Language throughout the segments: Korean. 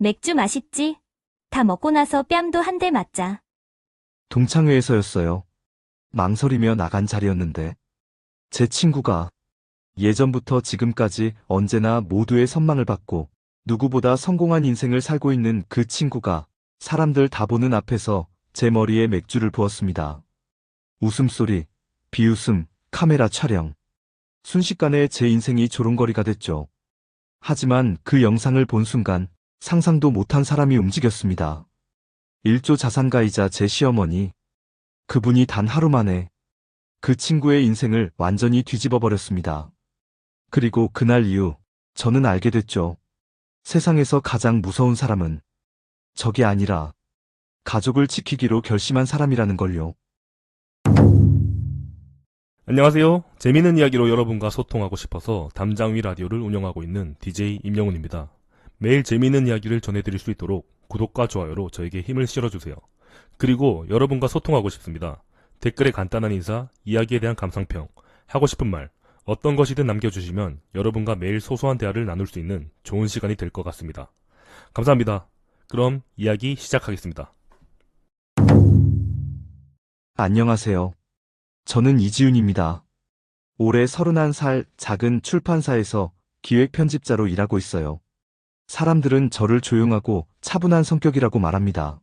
맥주 맛있지? 다 먹고 나서 뺨도 한 대 맞자. 동창회에서였어요. 망설이며 나간 자리였는데 제 친구가 예전부터 지금까지 언제나 모두의 선망을 받고 누구보다 성공한 인생을 살고 있는 그 친구가 사람들 다 보는 앞에서 제 머리에 맥주를 부었습니다. 웃음소리, 비웃음, 카메라 촬영. 순식간에 제 인생이 조롱거리가 됐죠. 하지만 그 영상을 본 순간 상상도 못한 사람이 움직였습니다. 1조 자산가이자 제 시어머니. 그분이 단 하루 만에 그 친구의 인생을 완전히 뒤집어 버렸습니다. 그리고 그날 이후 저는 알게 됐죠. 세상에서 가장 무서운 사람은 적이 아니라 가족을 지키기로 결심한 사람이라는 걸요. 안녕하세요. 재미있는 이야기로 여러분과 소통하고 싶어서 담장위 라디오를 운영하고 있는 DJ 임영훈입니다. 매일 재미있는 이야기를 전해드릴 수 있도록 구독과 좋아요로 저에게 힘을 실어주세요. 그리고 여러분과 소통하고 싶습니다. 댓글에 간단한 인사, 이야기에 대한 감상평, 하고 싶은 말, 어떤 것이든 남겨주시면 여러분과 매일 소소한 대화를 나눌 수 있는 좋은 시간이 될 것 같습니다. 감사합니다. 그럼 이야기 시작하겠습니다. 안녕하세요. 저는 이지훈입니다. 올해 31살 작은 출판사에서 기획편집자로 일하고 있어요. 사람들은 저를 조용하고 차분한 성격이라고 말합니다.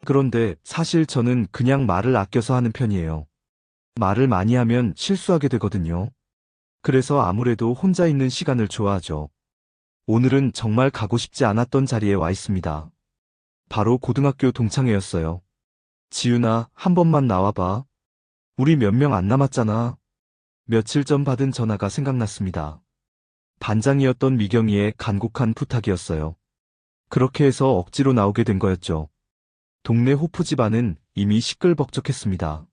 그런데 사실 저는 그냥 말을 아껴서 하는 편이에요. 말을 많이 하면 실수하게 되거든요. 그래서 아무래도 혼자 있는 시간을 좋아하죠. 오늘은 정말 가고 싶지 않았던 자리에 와 있습니다. 바로 고등학교 동창회였어요. 지윤아, 한 번만 나와봐. 우리 몇 명 안 남았잖아. 며칠 전 받은 전화가 생각났습니다. 반장이었던 미경이의 간곡한 부탁이었어요. 그렇게 해서 억지로 나오게 된 거였죠. 동네 호프 집안은 이미 시끌벅적했습니다.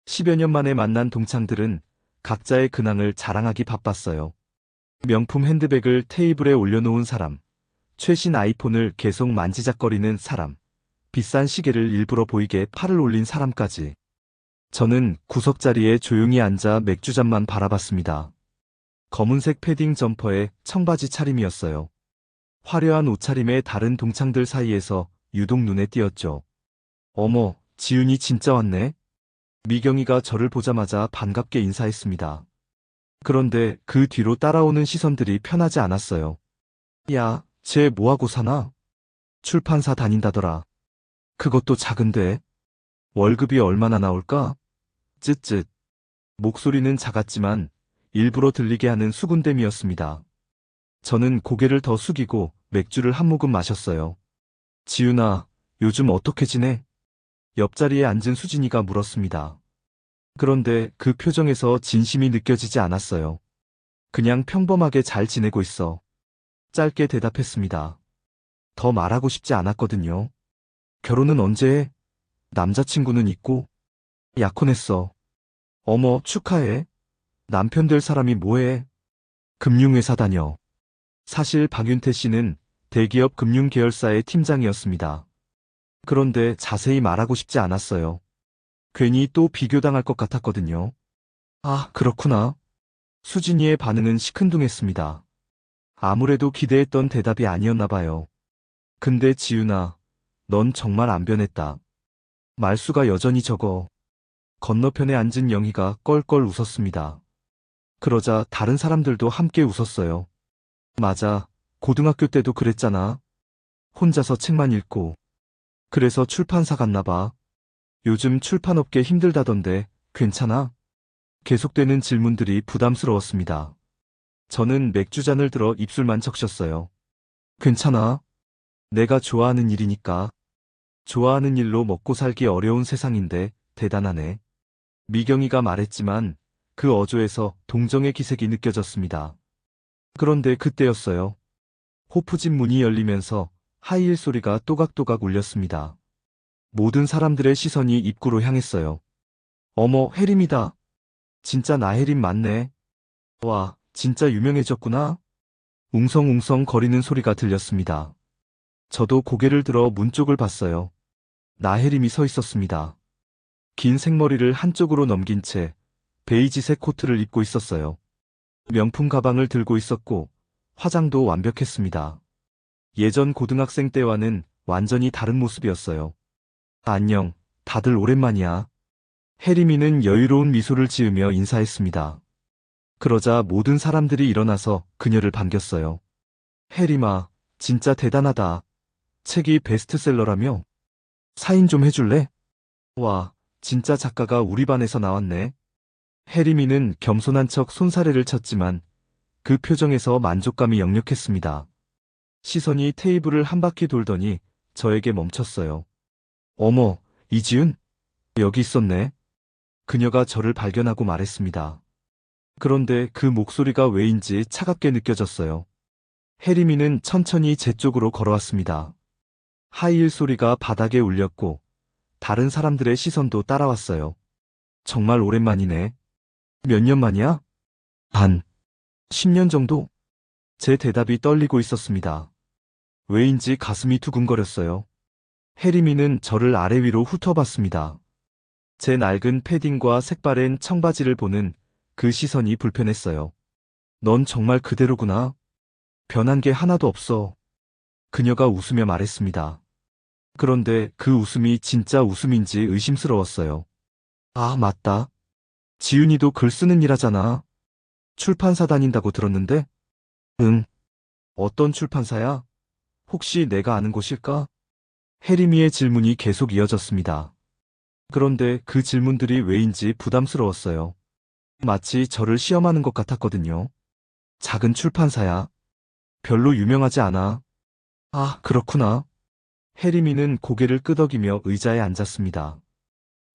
10여 년 만에 만난 동창들은 각자의 근황을 자랑하기 바빴어요. 명품 핸드백을 테이블에 올려놓은 사람, 최신 아이폰을 계속 만지작거리는 사람, 비싼 시계를 일부러 보이게 팔을 올린 사람까지. 저는 구석자리에 조용히 앉아 맥주잔만 바라봤습니다. 검은색 패딩 점퍼에 청바지 차림이었어요. 화려한 옷차림의 다른 동창들 사이에서 유독 눈에 띄었죠. 어머, 지윤이 진짜 왔네? 미경이가 저를 보자마자 반갑게 인사했습니다. 그런데 그 뒤로 따라오는 시선들이 편하지 않았어요. 야, 쟤 뭐하고 사나? 출판사 다닌다더라. 그것도 작은데. 월급이 얼마나 나올까? 쯧쯧. 목소리는 작았지만 일부러 들리게 하는 수군댐이었습니다. 저는 고개를 더 숙이고 맥주를 한 모금 마셨어요. 지윤아, 요즘 어떻게 지내? 옆자리에 앉은 수진이가 물었습니다. 그런데 그 표정에서 진심이 느껴지지 않았어요. 그냥 평범하게 잘 지내고 있어. 짧게 대답했습니다. 더 말하고 싶지 않았거든요. 결혼은 언제 해? 남자친구는 있고? 약혼했어. 어머, 축하해. 남편 될 사람이 뭐해? 금융회사 다녀. 사실 박윤태 씨는 대기업 금융계열사의 팀장이었습니다. 그런데 자세히 말하고 싶지 않았어요. 괜히 또 비교당할 것 같았거든요. 아, 그렇구나. 수진이의 반응은 시큰둥했습니다. 아무래도 기대했던 대답이 아니었나 봐요. 근데 지윤아, 넌 정말 안 변했다. 말수가 여전히 적어. 건너편에 앉은 영희가 껄껄 웃었습니다. 그러자 다른 사람들도 함께 웃었어요. 맞아, 고등학교 때도 그랬잖아. 혼자서 책만 읽고. 그래서 출판사 갔나 봐. 요즘 출판업계 힘들다던데 괜찮아? 계속되는 질문들이 부담스러웠습니다. 저는 맥주잔을 들어 입술만 적셨어요. 괜찮아. 내가 좋아하는 일이니까. 좋아하는 일로 먹고 살기 어려운 세상인데 대단하네. 미경이가 말했지만 그 어조에서 동정의 기색이 느껴졌습니다. 그런데 그때였어요. 호프집 문이 열리면서 하이힐 소리가 또각또각 울렸습니다. 모든 사람들의 시선이 입구로 향했어요. 어머, 혜림이다. 진짜 나 혜림 맞네. 와, 진짜 유명해졌구나. 웅성웅성 거리는 소리가 들렸습니다. 저도 고개를 들어 문 쪽을 봤어요. 나혜림이 서 있었습니다. 긴 생머리를 한쪽으로 넘긴 채 베이지색 코트를 입고 있었어요. 명품 가방을 들고 있었고 화장도 완벽했습니다. 예전 고등학생 때와는 완전히 다른 모습이었어요. 안녕, 다들 오랜만이야. 혜림이는 여유로운 미소를 지으며 인사했습니다. 그러자 모든 사람들이 일어나서 그녀를 반겼어요. 혜림아, 진짜 대단하다. 책이 베스트셀러라며? 사인 좀 해줄래? 와, 진짜 작가가 우리 반에서 나왔네. 혜림이는 겸손한 척 손사래를 쳤지만 그 표정에서 만족감이 역력했습니다. 시선이 테이블을 한 바퀴 돌더니 저에게 멈췄어요. 어머, 이지훈? 여기 있었네. 그녀가 저를 발견하고 말했습니다. 그런데 그 목소리가 왜인지 차갑게 느껴졌어요. 혜림이는 천천히 제 쪽으로 걸어왔습니다. 하이힐 소리가 바닥에 울렸고 다른 사람들의 시선도 따라왔어요. 정말 오랜만이네. 몇 년 만이야? 한 10년 정도? 제 대답이 떨리고 있었습니다. 왜인지 가슴이 두근거렸어요. 혜림이는 저를 아래 위로 훑어봤습니다. 제 낡은 패딩과 색바랜 청바지를 보는 그 시선이 불편했어요. 넌 정말 그대로구나. 변한 게 하나도 없어. 그녀가 웃으며 말했습니다. 그런데 그 웃음이 진짜 웃음인지 의심스러웠어요. 아, 맞다. 지윤이도 글 쓰는 일 하잖아. 출판사 다닌다고 들었는데? 응. 어떤 출판사야? 혹시 내가 아는 곳일까? 혜림이의 질문이 계속 이어졌습니다. 그런데 그 질문들이 왜인지 부담스러웠어요. 마치 저를 시험하는 것 같았거든요. 작은 출판사야. 별로 유명하지 않아. 아, 그렇구나. 혜림이는 고개를 끄덕이며 의자에 앉았습니다.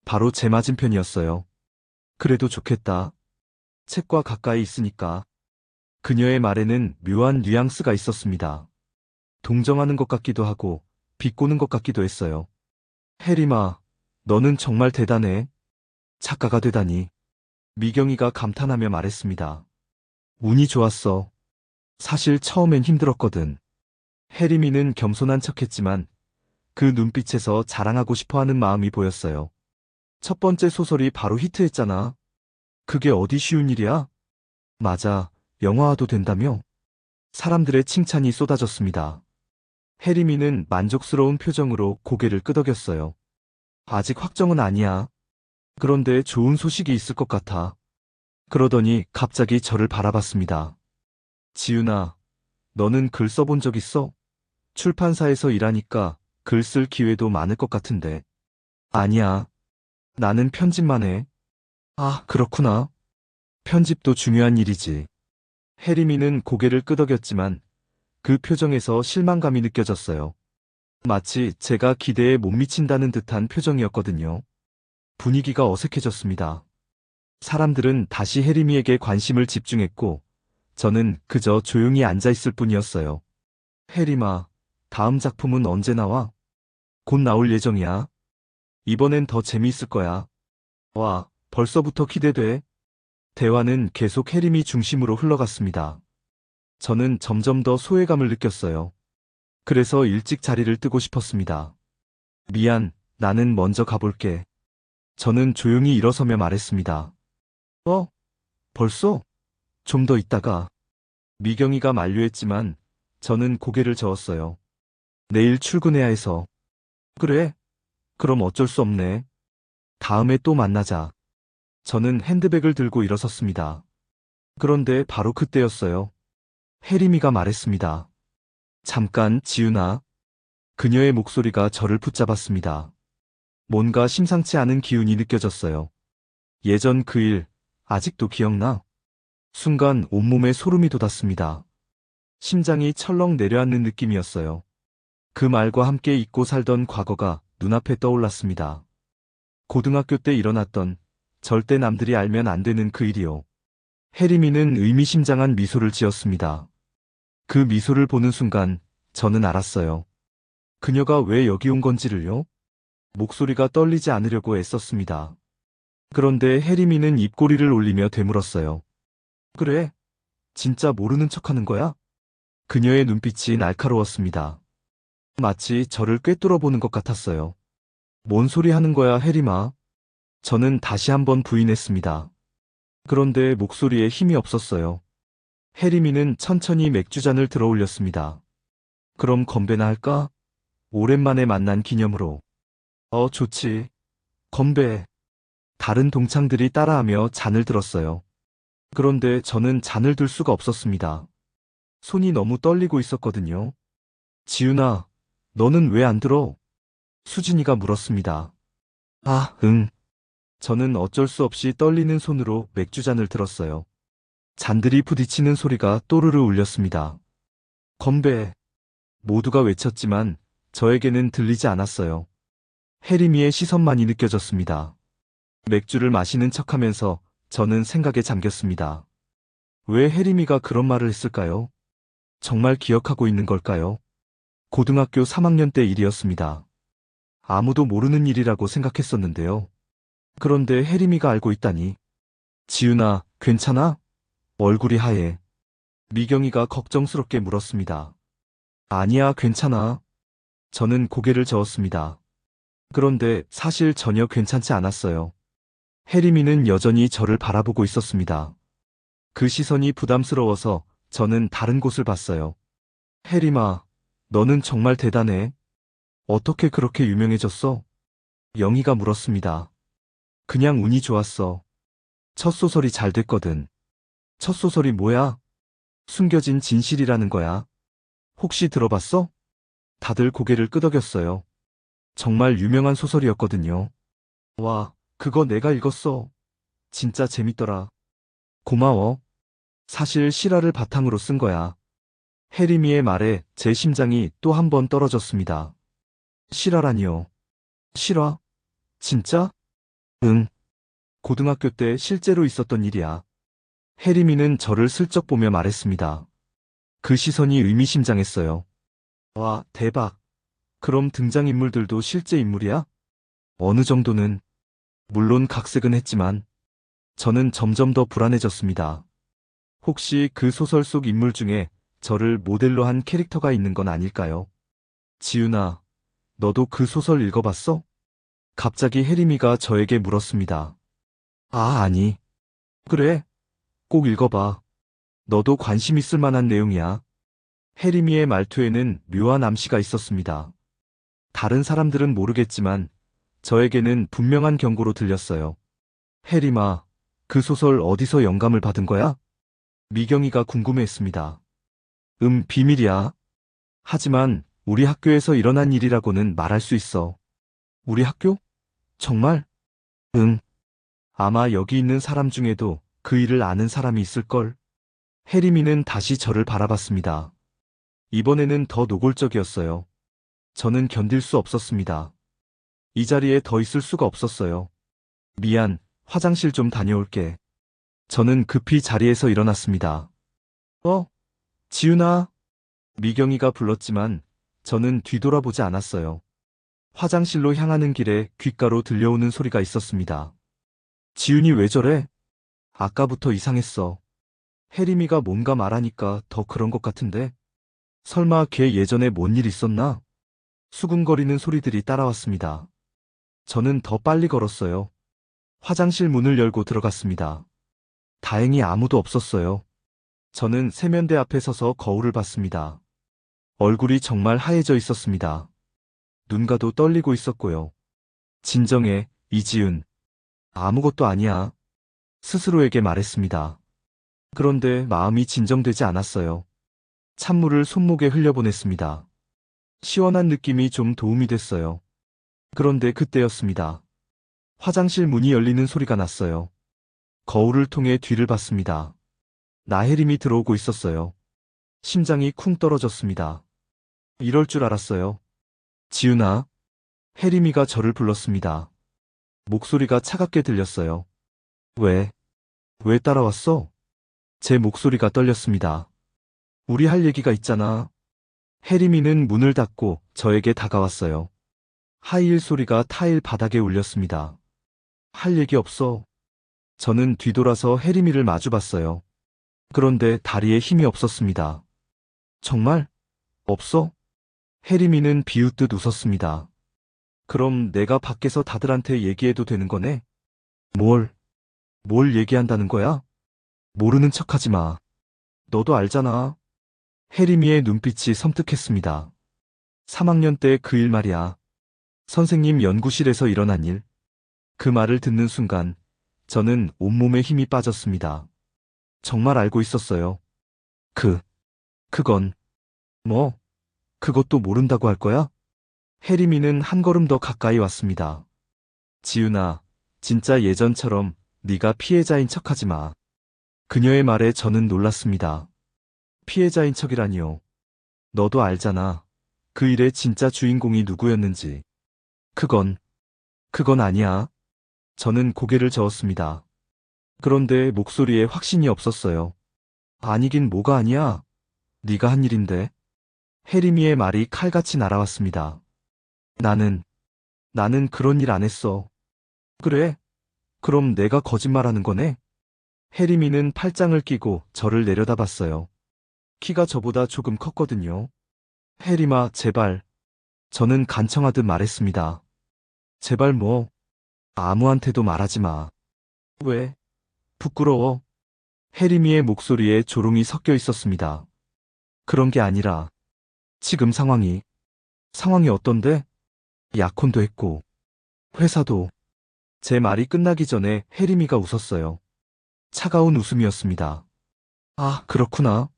바로 제 맞은편이었어요. 그래도 좋겠다. 책과 가까이 있으니까. 그녀의 말에는 묘한 뉘앙스가 있었습니다. 동정하는 것 같기도 하고 비꼬는 것 같기도 했어요. 혜림아, 너는 정말 대단해. 작가가 되다니. 미경이가 감탄하며 말했습니다. 운이 좋았어. 사실 처음엔 힘들었거든. 혜림이는 겸손한 척했지만 그 눈빛에서 자랑하고 싶어하는 마음이 보였어요. 첫 번째 소설이 바로 히트했잖아. 그게 어디 쉬운 일이야? 맞아, 영화화도 된다며? 사람들의 칭찬이 쏟아졌습니다. 혜림이는 만족스러운 표정으로 고개를 끄덕였어요. 아직 확정은 아니야. 그런데 좋은 소식이 있을 것 같아. 그러더니 갑자기 저를 바라봤습니다. 지윤아, 너는 글 써본 적 있어? 출판사에서 일하니까 글 쓸 기회도 많을 것 같은데. 아니야. 나는 편집만 해. 아, 그렇구나. 편집도 중요한 일이지. 혜림이는 고개를 끄덕였지만 그 표정에서 실망감이 느껴졌어요. 마치 제가 기대에 못 미친다는 듯한 표정이었거든요. 분위기가 어색해졌습니다. 사람들은 다시 혜림이에게 관심을 집중했고 저는 그저 조용히 앉아있을 뿐이었어요. 혜림아, 다음 작품은 언제 나와? 곧 나올 예정이야. 이번엔 더 재미있을 거야. 와, 벌써부터 기대돼. 대화는 계속 혜림이 중심으로 흘러갔습니다. 저는 점점 더 소외감을 느꼈어요. 그래서 일찍 자리를 뜨고 싶었습니다. 미안, 나는 먼저 가볼게. 저는 조용히 일어서며 말했습니다. 벌써? 좀 더 있다가. 미경이가 만류했지만 저는 고개를 저었어요. 내일 출근해야 해서. 그래? 그럼 어쩔 수 없네. 다음에 또 만나자. 저는 핸드백을 들고 일어섰습니다. 그런데 바로 그때였어요. 혜림이가 말했습니다. 잠깐, 지윤아. 그녀의 목소리가 저를 붙잡았습니다. 뭔가 심상치 않은 기운이 느껴졌어요. 예전 그 일, 아직도 기억나? 순간 온몸에 소름이 돋았습니다. 심장이 철렁 내려앉는 느낌이었어요. 그 말과 함께 잊고 살던 과거가 눈앞에 떠올랐습니다. 고등학교 때 일어났던 절대 남들이 알면 안 되는 그 일이요. 혜림이는 의미심장한 미소를 지었습니다. 그 미소를 보는 순간 저는 알았어요. 그녀가 왜 여기 온 건지를요? 목소리가 떨리지 않으려고 애썼습니다. 그런데 혜림이는 입꼬리를 올리며 되물었어요. 그래? 진짜 모르는 척하는 거야? 그녀의 눈빛이 날카로웠습니다. 마치 저를 꿰뚫어 보는 것 같았어요. 뭔 소리 하는 거야, 혜림아? 저는 다시 한번 부인했습니다. 그런데 목소리에 힘이 없었어요. 혜림이는 천천히 맥주잔을 들어 올렸습니다. 그럼 건배나 할까? 오랜만에 만난 기념으로. 좋지. 건배. 다른 동창들이 따라하며 잔을 들었어요. 그런데 저는 잔을 들 수가 없었습니다. 손이 너무 떨리고 있었거든요. 지윤아, 너는 왜 안 들어? 수진이가 물었습니다. 응. 저는 어쩔 수 없이 떨리는 손으로 맥주잔을 들었어요. 잔들이 부딪히는 소리가 또르르 울렸습니다. 건배. 모두가 외쳤지만 저에게는 들리지 않았어요. 혜림이의 시선만이 느껴졌습니다. 맥주를 마시는 척하면서 저는 생각에 잠겼습니다. 왜 혜림이가 그런 말을 했을까요? 정말 기억하고 있는 걸까요? 고등학교 3학년 때 일이었습니다. 아무도 모르는 일이라고 생각했었는데요. 그런데 혜림이가 알고 있다니. 지윤아, 괜찮아? 얼굴이 하얘. 미경이가 걱정스럽게 물었습니다. 아니야, 괜찮아. 저는 고개를 저었습니다. 그런데 사실 전혀 괜찮지 않았어요. 혜림이는 여전히 저를 바라보고 있었습니다. 그 시선이 부담스러워서 저는 다른 곳을 봤어요. 혜림아, 너는 정말 대단해. 어떻게 그렇게 유명해졌어? 영희가 물었습니다. 그냥 운이 좋았어. 첫 소설이 잘 됐거든. 첫 소설이 뭐야? 숨겨진 진실이라는 거야. 혹시 들어봤어? 다들 고개를 끄덕였어요. 정말 유명한 소설이었거든요. 와, 그거 내가 읽었어. 진짜 재밌더라. 고마워. 사실 실화를 바탕으로 쓴 거야. 혜림이의 말에 제 심장이 또 한 번 떨어졌습니다. 실화라니요. 실화? 진짜? 응. 고등학교 때 실제로 있었던 일이야. 혜림이는 저를 슬쩍 보며 말했습니다. 그 시선이 의미심장했어요. 와, 대박. 그럼 등장인물들도 실제 인물이야? 어느 정도는. 물론 각색은 했지만 저는 점점 더 불안해졌습니다. 혹시 그 소설 속 인물 중에 저를 모델로 한 캐릭터가 있는 건 아닐까요? 지윤아, 너도 그 소설 읽어봤어? 갑자기 혜림이가 저에게 물었습니다. 아니. 그래? 꼭 읽어봐. 너도 관심 있을 만한 내용이야. 혜림이의 말투에는 묘한 암시가 있었습니다. 다른 사람들은 모르겠지만 저에게는 분명한 경고로 들렸어요. 혜림아, 그 소설 어디서 영감을 받은 거야? 미경이가 궁금해했습니다. 비밀이야. 하지만 우리 학교에서 일어난 일이라고는 말할 수 있어. 우리 학교? 정말? 응. 아마 여기 있는 사람 중에도 그 일을 아는 사람이 있을걸. 혜림이는 다시 저를 바라봤습니다. 이번에는 더 노골적이었어요. 저는 견딜 수 없었습니다. 이 자리에 더 있을 수가 없었어요. 미안, 화장실 좀 다녀올게. 저는 급히 자리에서 일어났습니다. 지윤아. 미경이가 불렀지만 저는 뒤돌아보지 않았어요. 화장실로 향하는 길에 귓가로 들려오는 소리가 있었습니다. 지윤이 왜 저래? 아까부터 이상했어. 혜림이가 뭔가 말하니까 더 그런 것 같은데? 설마 걔 예전에 뭔 일 있었나? 수근거리는 소리들이 따라왔습니다. 저는 더 빨리 걸었어요. 화장실 문을 열고 들어갔습니다. 다행히 아무도 없었어요. 저는 세면대 앞에 서서 거울을 봤습니다. 얼굴이 정말 하얘져 있었습니다. 눈가도 떨리고 있었고요. 진정해, 이지윤. 아무것도 아니야. 스스로에게 말했습니다. 그런데 마음이 진정되지 않았어요. 찬물을 손목에 흘려보냈습니다. 시원한 느낌이 좀 도움이 됐어요. 그런데 그때였습니다. 화장실 문이 열리는 소리가 났어요. 거울을 통해 뒤를 봤습니다. 나혜림이 들어오고 있었어요. 심장이 쿵 떨어졌습니다. 이럴 줄 알았어요. 지윤아. 혜림이가 저를 불렀습니다. 목소리가 차갑게 들렸어요. 왜 따라왔어? 제 목소리가 떨렸습니다. 우리 할 얘기가 있잖아. 혜림이는 문을 닫고 저에게 다가왔어요. 하이힐 소리가 타일 바닥에 울렸습니다. 할 얘기 없어. 저는 뒤돌아서 혜림이를 마주봤어요. 그런데 다리에 힘이 없었습니다. 정말? 없어? 혜림이는 비웃듯 웃었습니다. 그럼 내가 밖에서 다들한테 얘기해도 되는 거네? 뭘 얘기한다는 거야? 모르는 척하지 마. 너도 알잖아. 혜림이의 눈빛이 섬뜩했습니다. 3학년 때 그 일 말이야. 선생님 연구실에서 일어난 일. 그 말을 듣는 순간 저는 온몸에 힘이 빠졌습니다. 정말 알고 있었어요. 그건 뭐, 그것도 모른다고 할 거야? 혜림이는 한 걸음 더 가까이 왔습니다. 지윤아, 진짜 예전처럼 네가 피해자인 척하지 마. 그녀의 말에 저는 놀랐습니다. 피해자인 척이라니요. 너도 알잖아. 그 일의 진짜 주인공이 누구였는지. 그건 아니야. 저는 고개를 저었습니다. 그런데 목소리에 확신이 없었어요. 아니긴 뭐가 아니야. 네가 한 일인데. 혜림이의 말이 칼같이 날아왔습니다. 나는 그런 일 안 했어. 그래? 그럼 내가 거짓말하는 거네? 혜림이는 팔짱을 끼고 저를 내려다봤어요. 키가 저보다 조금 컸거든요. 혜림아, 제발. 저는 간청하듯 말했습니다. 제발 뭐, 아무한테도 말하지 마. 왜? 부끄러워. 혜림이의 목소리에 조롱이 섞여 있었습니다. 그런 게 아니라, 지금 상황이 어떤데? 약혼도 했고, 회사도. 제 말이 끝나기 전에 혜림이가 웃었어요. 차가운 웃음이었습니다. 아, 그렇구나.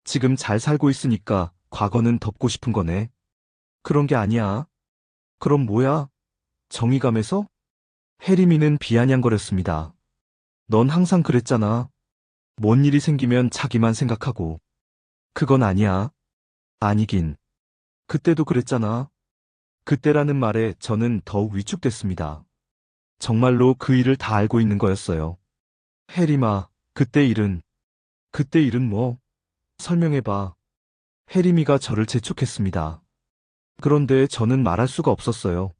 지금 잘 살고 있으니까 과거는 덮고 싶은 거네. 그런 게 아니야. 그럼 뭐야? 정의감에서? 혜림이는 비아냥거렸습니다. 넌 항상 그랬잖아. 뭔 일이 생기면 자기만 생각하고. 그건 아니야. 아니긴. 그때도 그랬잖아. 그때라는 말에 저는 더욱 위축됐습니다. 정말로 그 일을 다 알고 있는 거였어요. 혜림아, 그때 일은 뭐? 설명해봐. 혜림이가 저를 재촉했습니다. 그런데 저는 말할 수가 없었어요.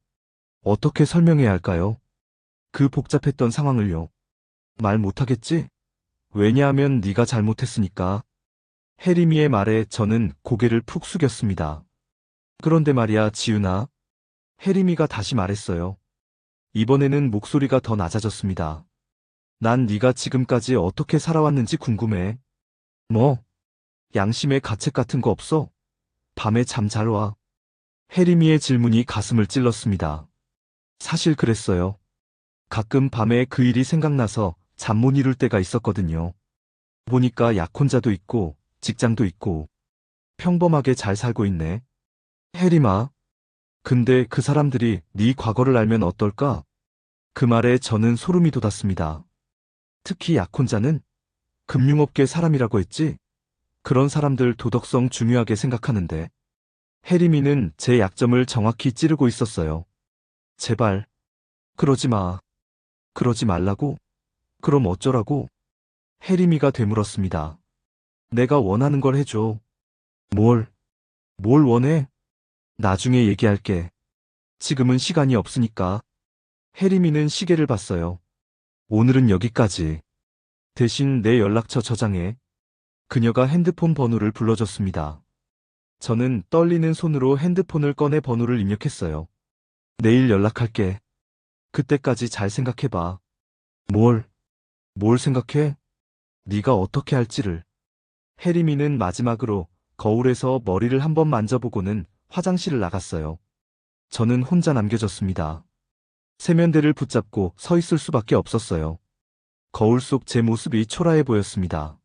어떻게 설명해야 할까요? 그 복잡했던 상황을요. 말 못하겠지? 왜냐하면 네가 잘못했으니까. 혜림이의 말에 저는 고개를 푹 숙였습니다. 그런데 말이야, 지윤아. 혜림이가 다시 말했어요. 이번에는 목소리가 더 낮아졌습니다. 난 네가 지금까지 어떻게 살아왔는지 궁금해. 뭐? 양심의 가책 같은 거 없어? 밤에 잠 잘 와. 혜림이의 질문이 가슴을 찔렀습니다. 사실 그랬어요. 가끔 밤에 그 일이 생각나서 잠 못 이룰 때가 있었거든요. 보니까 약혼자도 있고 직장도 있고 평범하게 잘 살고 있네. 혜림아. 근데 그 사람들이 네 과거를 알면 어떨까? 그 말에 저는 소름이 돋았습니다. 특히 약혼자는? 금융업계 사람이라고 했지? 그런 사람들 도덕성 중요하게 생각하는데. 혜림이는 제 약점을 정확히 찌르고 있었어요. 제발. 그러지 마. 그러지 말라고? 그럼 어쩌라고? 혜림이가 되물었습니다. 내가 원하는 걸 해줘. 뭘 원해? 나중에 얘기할게. 지금은 시간이 없으니까. 혜림이는 시계를 봤어요. 오늘은 여기까지. 대신 내 연락처 저장해. 그녀가 핸드폰 번호를 불러줬습니다. 저는 떨리는 손으로 핸드폰을 꺼내 번호를 입력했어요. 내일 연락할게. 그때까지 잘 생각해봐. 뭘 생각해? 네가 어떻게 할지를. 혜림이는 마지막으로 거울에서 머리를 한번 만져보고는 화장실을 나갔어요. 저는 혼자 남겨졌습니다. 세면대를 붙잡고 서 있을 수밖에 없었어요. 거울 속 제 모습이 초라해 보였습니다.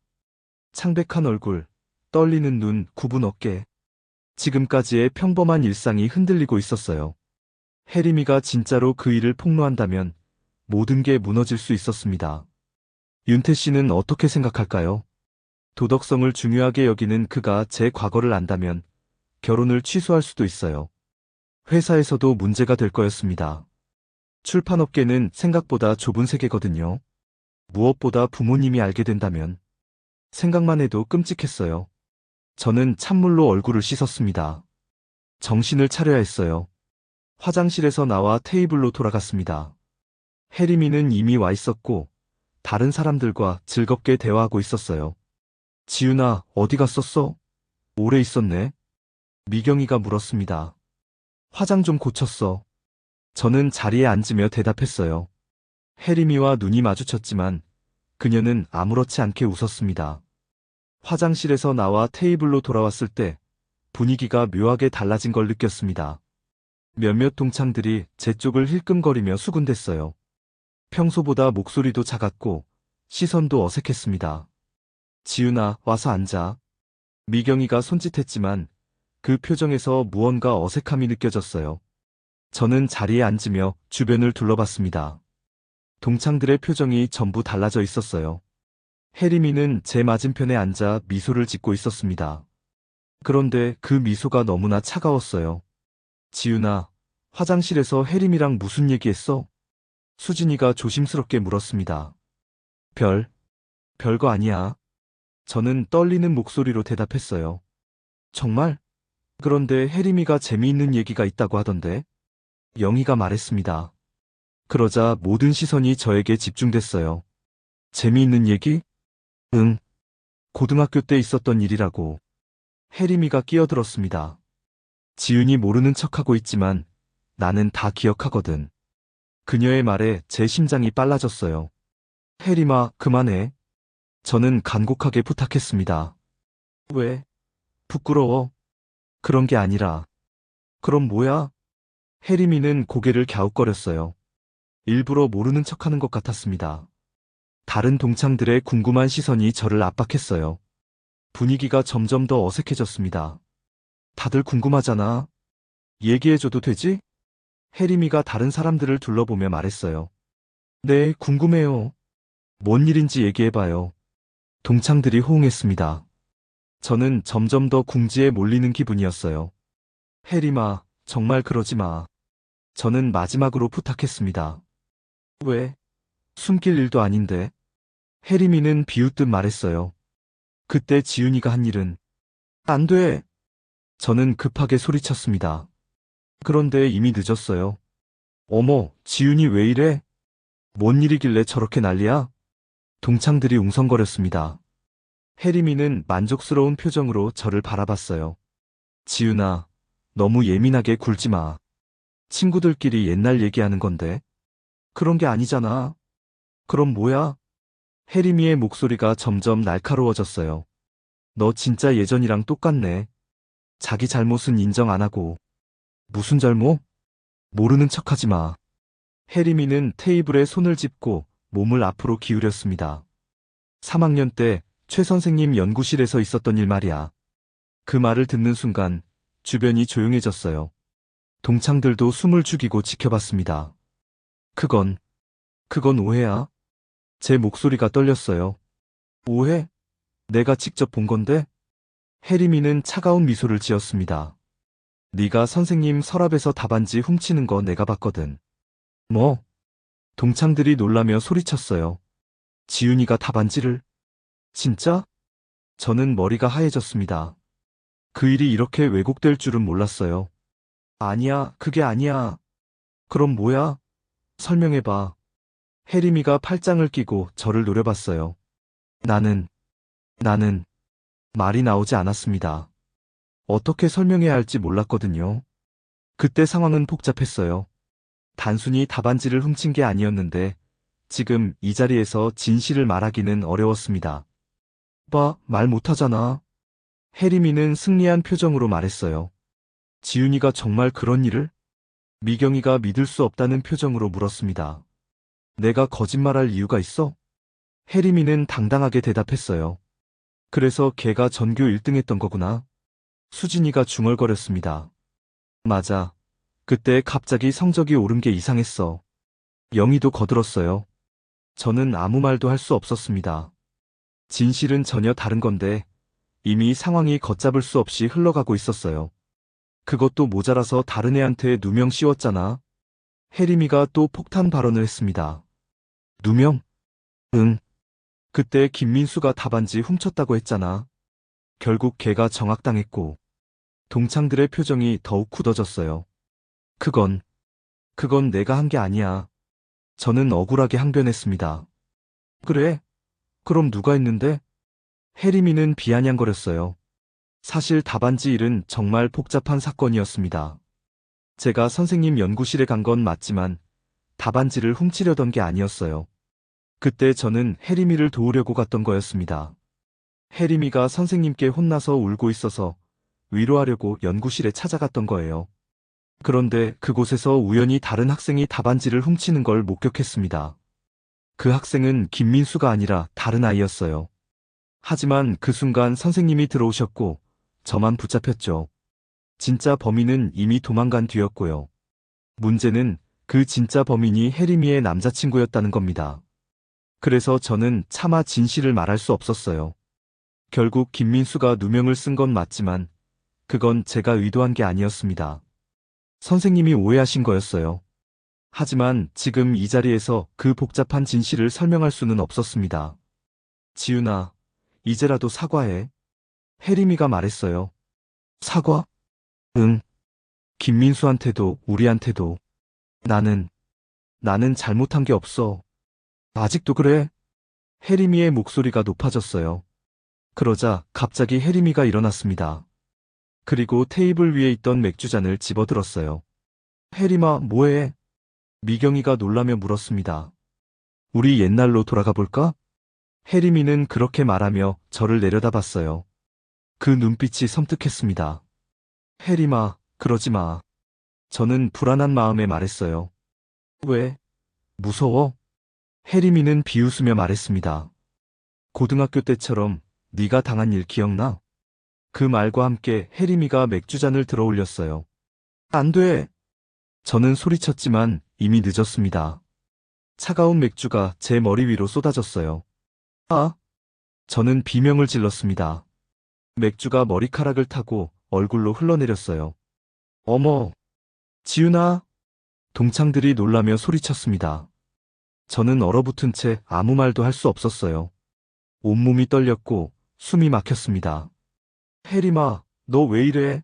창백한 얼굴, 떨리는 눈, 굽은 어깨. 지금까지의 평범한 일상이 흔들리고 있었어요. 혜림이가 진짜로 그 일을 폭로한다면 모든 게 무너질 수 있었습니다. 윤태 씨는 어떻게 생각할까요? 도덕성을 중요하게 여기는 그가 제 과거를 안다면 결혼을 취소할 수도 있어요. 회사에서도 문제가 될 거였습니다. 출판업계는 생각보다 좁은 세계거든요. 무엇보다 부모님이 알게 된다면 생각만 해도 끔찍했어요. 저는 찬물로 얼굴을 씻었습니다. 정신을 차려야 했어요. 화장실에서 나와 테이블로 돌아갔습니다. 혜림이는 이미 와 있었고 다른 사람들과 즐겁게 대화하고 있었어요. 지윤아, 어디 갔었어? 오래 있었네. 미경이가 물었습니다. 화장 좀 고쳤어. 저는 자리에 앉으며 대답했어요. 혜림이와 눈이 마주쳤지만 그녀는 아무렇지 않게 웃었습니다. 화장실에서 나와 테이블로 돌아왔을 때 분위기가 묘하게 달라진 걸 느꼈습니다. 몇몇 동창들이 제 쪽을 힐끔거리며 수군댔어요. 평소보다 목소리도 작았고 시선도 어색했습니다. 지윤아, 와서 앉아. 미경이가 손짓했지만 그 표정에서 무언가 어색함이 느껴졌어요. 저는 자리에 앉으며 주변을 둘러봤습니다. 동창들의 표정이 전부 달라져 있었어요. 혜림이는 제 맞은편에 앉아 미소를 짓고 있었습니다. 그런데 그 미소가 너무나 차가웠어요. 지윤아, 화장실에서 혜림이랑 무슨 얘기했어? 수진이가 조심스럽게 물었습니다. 별거 아니야. 저는 떨리는 목소리로 대답했어요. 정말? 그런데 혜림이가 재미있는 얘기가 있다고 하던데? 영희가 말했습니다. 그러자 모든 시선이 저에게 집중됐어요. 재미있는 얘기? 응. 고등학교 때 있었던 일이라고. 혜림이가 끼어들었습니다. 지윤이 모르는 척하고 있지만 나는 다 기억하거든. 그녀의 말에 제 심장이 빨라졌어요. 혜림아, 그만해. 저는 간곡하게 부탁했습니다. 왜? 부끄러워? 그런 게 아니라. 그럼 뭐야? 혜림이는 고개를 갸웃거렸어요. 일부러 모르는 척하는 것 같았습니다. 다른 동창들의 궁금한 시선이 저를 압박했어요. 분위기가 점점 더 어색해졌습니다. 다들 궁금하잖아. 얘기해줘도 되지? 혜림이가 다른 사람들을 둘러보며 말했어요. 네, 궁금해요. 뭔 일인지 얘기해봐요. 동창들이 호응했습니다. 저는 점점 더 궁지에 몰리는 기분이었어요. 혜림아, 정말 그러지 마. 저는 마지막으로 부탁했습니다. 왜? 숨길 일도 아닌데. 혜림이는 비웃듯 말했어요. 그때 지윤이가 한 일은 안 돼. 저는 급하게 소리쳤습니다. 그런데 이미 늦었어요. 어머, 지윤이 왜 이래? 뭔 일이길래 저렇게 난리야? 동창들이 웅성거렸습니다. 혜림이는 만족스러운 표정으로 저를 바라봤어요. 지윤아, 너무 예민하게 굴지 마. 친구들끼리 옛날 얘기하는 건데. 그런 게 아니잖아. 그럼 뭐야? 혜림이의 목소리가 점점 날카로워졌어요. 너 진짜 예전이랑 똑같네. 자기 잘못은 인정 안 하고. 무슨 잘못? 모르는 척하지 마. 혜림이는 테이블에 손을 짚고 몸을 앞으로 기울였습니다. 3학년 때 최 선생님 연구실에서 있었던 일 말이야. 그 말을 듣는 순간 주변이 조용해졌어요. 동창들도 숨을 죽이고 지켜봤습니다. 그건 오해야? 제 목소리가 떨렸어요. 오해? 내가 직접 본 건데? 혜림이는 차가운 미소를 지었습니다. 네가 선생님 서랍에서 답안지 훔치는 거 내가 봤거든. 뭐? 동창들이 놀라며 소리쳤어요. 지윤이가 답안지를? 진짜? 저는 머리가 하얘졌습니다. 그 일이 이렇게 왜곡될 줄은 몰랐어요. 아니야, 그게 아니야. 그럼 뭐야? 설명해봐. 혜림이가 팔짱을 끼고 저를 노려봤어요. 나는 말이 나오지 않았습니다. 어떻게 설명해야 할지 몰랐거든요. 그때 상황은 복잡했어요. 단순히 답안지를 훔친 게 아니었는데 지금 이 자리에서 진실을 말하기는 어려웠습니다. 말 못하잖아. 혜림이는 승리한 표정으로 말했어요. 지윤이가 정말 그런 일을? 미경이가 믿을 수 없다는 표정으로 물었습니다. 내가 거짓말할 이유가 있어? 혜림이는 당당하게 대답했어요. 그래서 걔가 전교 1등 했던 거구나. 수진이가 중얼거렸습니다. 맞아. 그때 갑자기 성적이 오른 게 이상했어. 영희도 거들었어요. 저는 아무 말도 할 수 없었습니다. 진실은 전혀 다른 건데 이미 상황이 걷잡을 수 없이 흘러가고 있었어요. 그것도 모자라서 다른 애한테 누명 씌웠잖아. 혜림이가 또 폭탄 발언을 했습니다. 누명? 응. 그때 김민수가 답안지 훔쳤다고 했잖아. 결국 걔가 정학당했고. 동창들의 표정이 더욱 굳어졌어요. 그건 내가 한 게 아니야. 저는 억울하게 항변했습니다. 그래? 그럼 누가 했는데? 혜림이는 비아냥거렸어요. 사실 답안지 일은 정말 복잡한 사건이었습니다. 제가 선생님 연구실에 간 건 맞지만 답안지를 훔치려던 게 아니었어요. 그때 저는 혜림이를 도우려고 갔던 거였습니다. 혜림이가 선생님께 혼나서 울고 있어서 위로하려고 연구실에 찾아갔던 거예요. 그런데 그곳에서 우연히 다른 학생이 답안지를 훔치는 걸 목격했습니다. 그 학생은 김민수가 아니라 다른 아이였어요. 하지만 그 순간 선생님이 들어오셨고 저만 붙잡혔죠. 진짜 범인은 이미 도망간 뒤였고요. 문제는 그 진짜 범인이 혜림이의 남자친구였다는 겁니다. 그래서 저는 차마 진실을 말할 수 없었어요. 결국 김민수가 누명을 쓴 건 맞지만 그건 제가 의도한 게 아니었습니다. 선생님이 오해하신 거였어요. 하지만 지금 이 자리에서 그 복잡한 진실을 설명할 수는 없었습니다. 지윤아, 이제라도 사과해. 혜림이가 말했어요. 사과? 응. 김민수한테도 우리한테도. 나는 잘못한 게 없어. 아직도 그래? 혜림이의 목소리가 높아졌어요. 그러자 갑자기 혜림이가 일어났습니다. 그리고 테이블 위에 있던 맥주잔을 집어들었어요. 혜림아, 뭐해? 미경이가 놀라며 물었습니다. 우리 옛날로 돌아가 볼까? 혜림이는 그렇게 말하며 저를 내려다봤어요. 그 눈빛이 섬뜩했습니다. 혜림아, 그러지 마. 저는 불안한 마음에 말했어요. 왜? 무서워? 혜림이는 비웃으며 말했습니다. 고등학교 때처럼 네가 당한 일 기억나? 그 말과 함께 혜림이가 맥주잔을 들어 올렸어요. 안 돼! 저는 소리쳤지만 이미 늦었습니다. 차가운 맥주가 제 머리 위로 쏟아졌어요. 아! 저는 비명을 질렀습니다. 맥주가 머리카락을 타고 얼굴로 흘러내렸어요. 어머! 지윤아! 동창들이 놀라며 소리쳤습니다. 저는 얼어붙은 채 아무 말도 할 수 없었어요. 온몸이 떨렸고 숨이 막혔습니다. 혜림아, 너 왜 이래?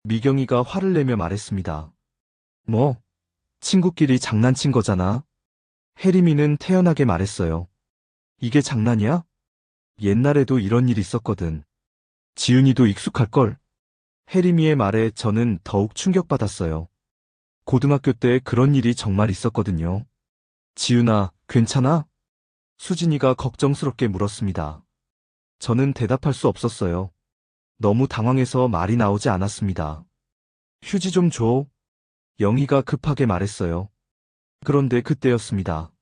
미경이가 화를 내며 말했습니다. 뭐? 친구끼리 장난친 거잖아. 혜림이는 태연하게 말했어요. 이게 장난이야? 옛날에도 이런 일 있었거든. 지윤이도 익숙할걸? 혜림이의 말에 저는 더욱 충격받았어요. 고등학교 때 그런 일이 정말 있었거든요. 지윤아, 괜찮아? 수진이가 걱정스럽게 물었습니다. 저는 대답할 수 없었어요. 너무 당황해서 말이 나오지 않았습니다. 휴지 좀 줘. 영희가 급하게 말했어요. 그런데 그때였습니다.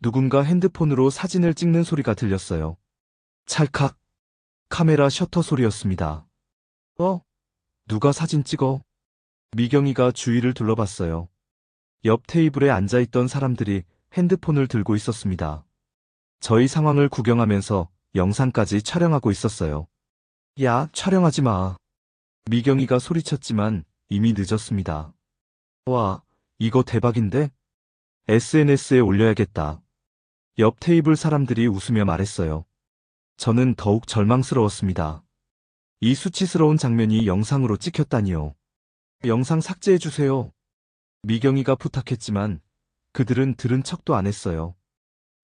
누군가 핸드폰으로 사진을 찍는 소리가 들렸어요. 찰칵. 카메라 셔터 소리였습니다. 누가 사진 찍어? 미경이가 주위를 둘러봤어요. 옆 테이블에 앉아있던 사람들이 핸드폰을 들고 있었습니다. 저희 상황을 구경하면서 영상까지 촬영하고 있었어요. 야, 촬영하지 마. 미경이가 소리쳤지만 이미 늦었습니다. 와, 이거 대박인데? SNS에 올려야겠다. 옆 테이블 사람들이 웃으며 말했어요. 저는 더욱 절망스러웠습니다. 이 수치스러운 장면이 영상으로 찍혔다니요. 영상 삭제해주세요. 미경이가 부탁했지만 그들은 들은 척도 안 했어요.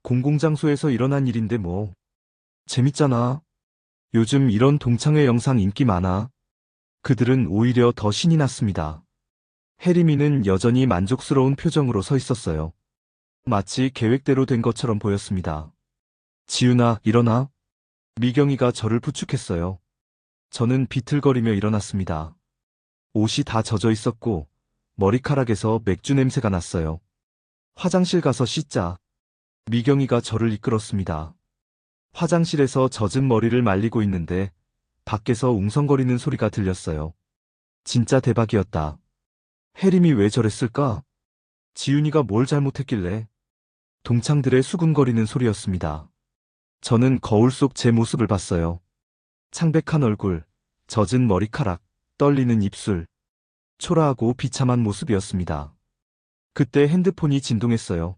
공공장소에서 일어난 일인데 뭐. 재밌잖아. 요즘 이런 동창회 영상 인기 많아. 그들은 오히려 더 신이 났습니다. 혜림이는 여전히 만족스러운 표정으로 서 있었어요. 마치 계획대로 된 것처럼 보였습니다. 지윤아, 일어나. 미경이가 저를 부축했어요. 저는 비틀거리며 일어났습니다. 옷이 다 젖어 있었고 머리카락에서 맥주 냄새가 났어요. 화장실 가서 씻자. 미경이가 저를 이끌었습니다. 화장실에서 젖은 머리를 말리고 있는데 밖에서 웅성거리는 소리가 들렸어요. 진짜 대박이었다. 혜림이 왜 저랬을까? 지윤이가 뭘 잘못했길래? 동창들의 수군거리는 소리였습니다. 저는 거울 속 제 모습을 봤어요. 창백한 얼굴, 젖은 머리카락, 떨리는 입술, 초라하고 비참한 모습이었습니다. 그때 핸드폰이 진동했어요.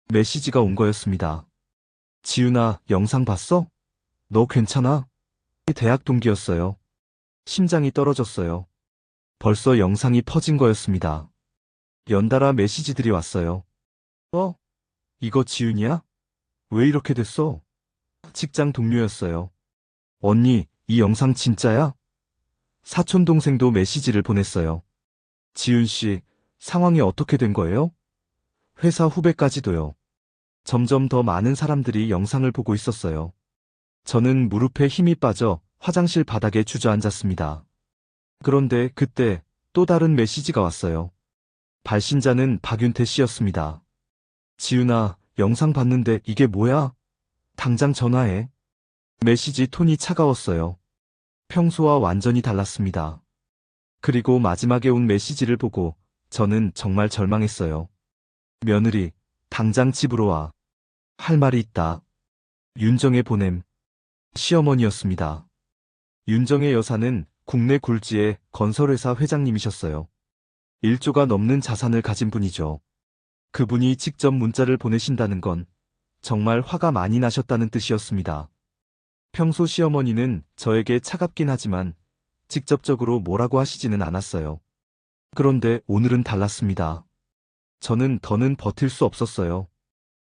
메시지가 온 거였습니다. 지윤아, 영상 봤어? 너 괜찮아? 대학 동기였어요. 심장이 떨어졌어요. 벌써 영상이 퍼진 거였습니다. 연달아 메시지들이 왔어요. 이거 지윤이야? 왜 이렇게 됐어? 직장 동료였어요. 언니, 이 영상 진짜야? 사촌 동생도 메시지를 보냈어요. 지윤 씨, 상황이 어떻게 된 거예요? 회사 후배까지도요. 점점 더 많은 사람들이 영상을 보고 있었어요. 저는 무릎에 힘이 빠져 화장실 바닥에 주저앉았습니다. 그런데 그때 또 다른 메시지가 왔어요. 발신자는 박윤태 씨였습니다. 지윤아, 영상 봤는데 이게 뭐야? 당장 전화해. 메시지 톤이 차가웠어요. 평소와 완전히 달랐습니다. 그리고 마지막에 온 메시지를 보고 저는 정말 절망했어요. 며느리, 당장 집으로 와. 할 말이 있다. 윤정의 보냄. 시어머니였습니다. 윤정의 여사는 국내 굴지의 건설회사 회장님이셨어요. 1조가 넘는 자산을 가진 분이죠. 그분이 직접 문자를 보내신다는 건 정말 화가 많이 나셨다는 뜻이었습니다. 평소 시어머니는 저에게 차갑긴 하지만 직접적으로 뭐라고 하시지는 않았어요. 그런데 오늘은 달랐습니다. 저는 더는 버틸 수 없었어요.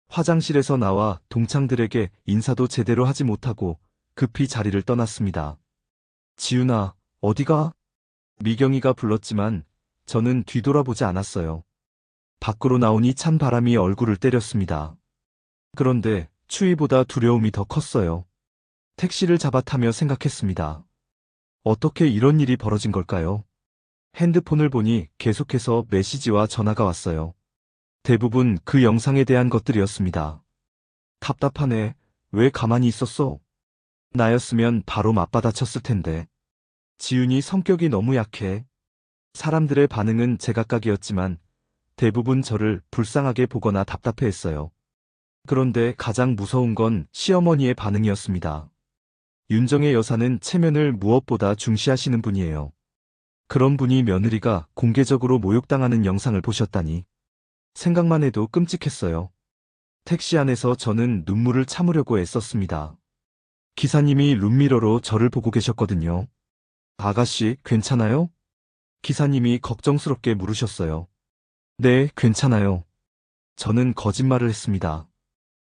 화장실에서 나와 동창들에게 인사도 제대로 하지 못하고 급히 자리를 떠났습니다. 지윤아, 어디가? 미경이가 불렀지만 저는 뒤돌아보지 않았어요. 밖으로 나오니 찬 바람이 얼굴을 때렸습니다. 그런데 추위보다 두려움이 더 컸어요. 택시를 잡아 타며 생각했습니다. 어떻게 이런 일이 벌어진 걸까요? 핸드폰을 보니 계속해서 메시지와 전화가 왔어요. 대부분 그 영상에 대한 것들이었습니다. 답답하네. 왜 가만히 있었어? 나였으면 바로 맞받아쳤을 텐데. 지윤이 성격이 너무 약해. 사람들의 반응은 제각각이었지만 대부분 저를 불쌍하게 보거나 답답해했어요. 그런데 가장 무서운 건 시어머니의 반응이었습니다. 윤정의 여사는 체면을 무엇보다 중시하시는 분이에요. 그런 분이 며느리가 공개적으로 모욕당하는 영상을 보셨다니. 생각만 해도 끔찍했어요. 택시 안에서 저는 눈물을 참으려고 애썼습니다. 기사님이 룸미러로 저를 보고 계셨거든요. 아가씨, 괜찮아요? 기사님이 걱정스럽게 물으셨어요. 네, 괜찮아요. 저는 거짓말을 했습니다.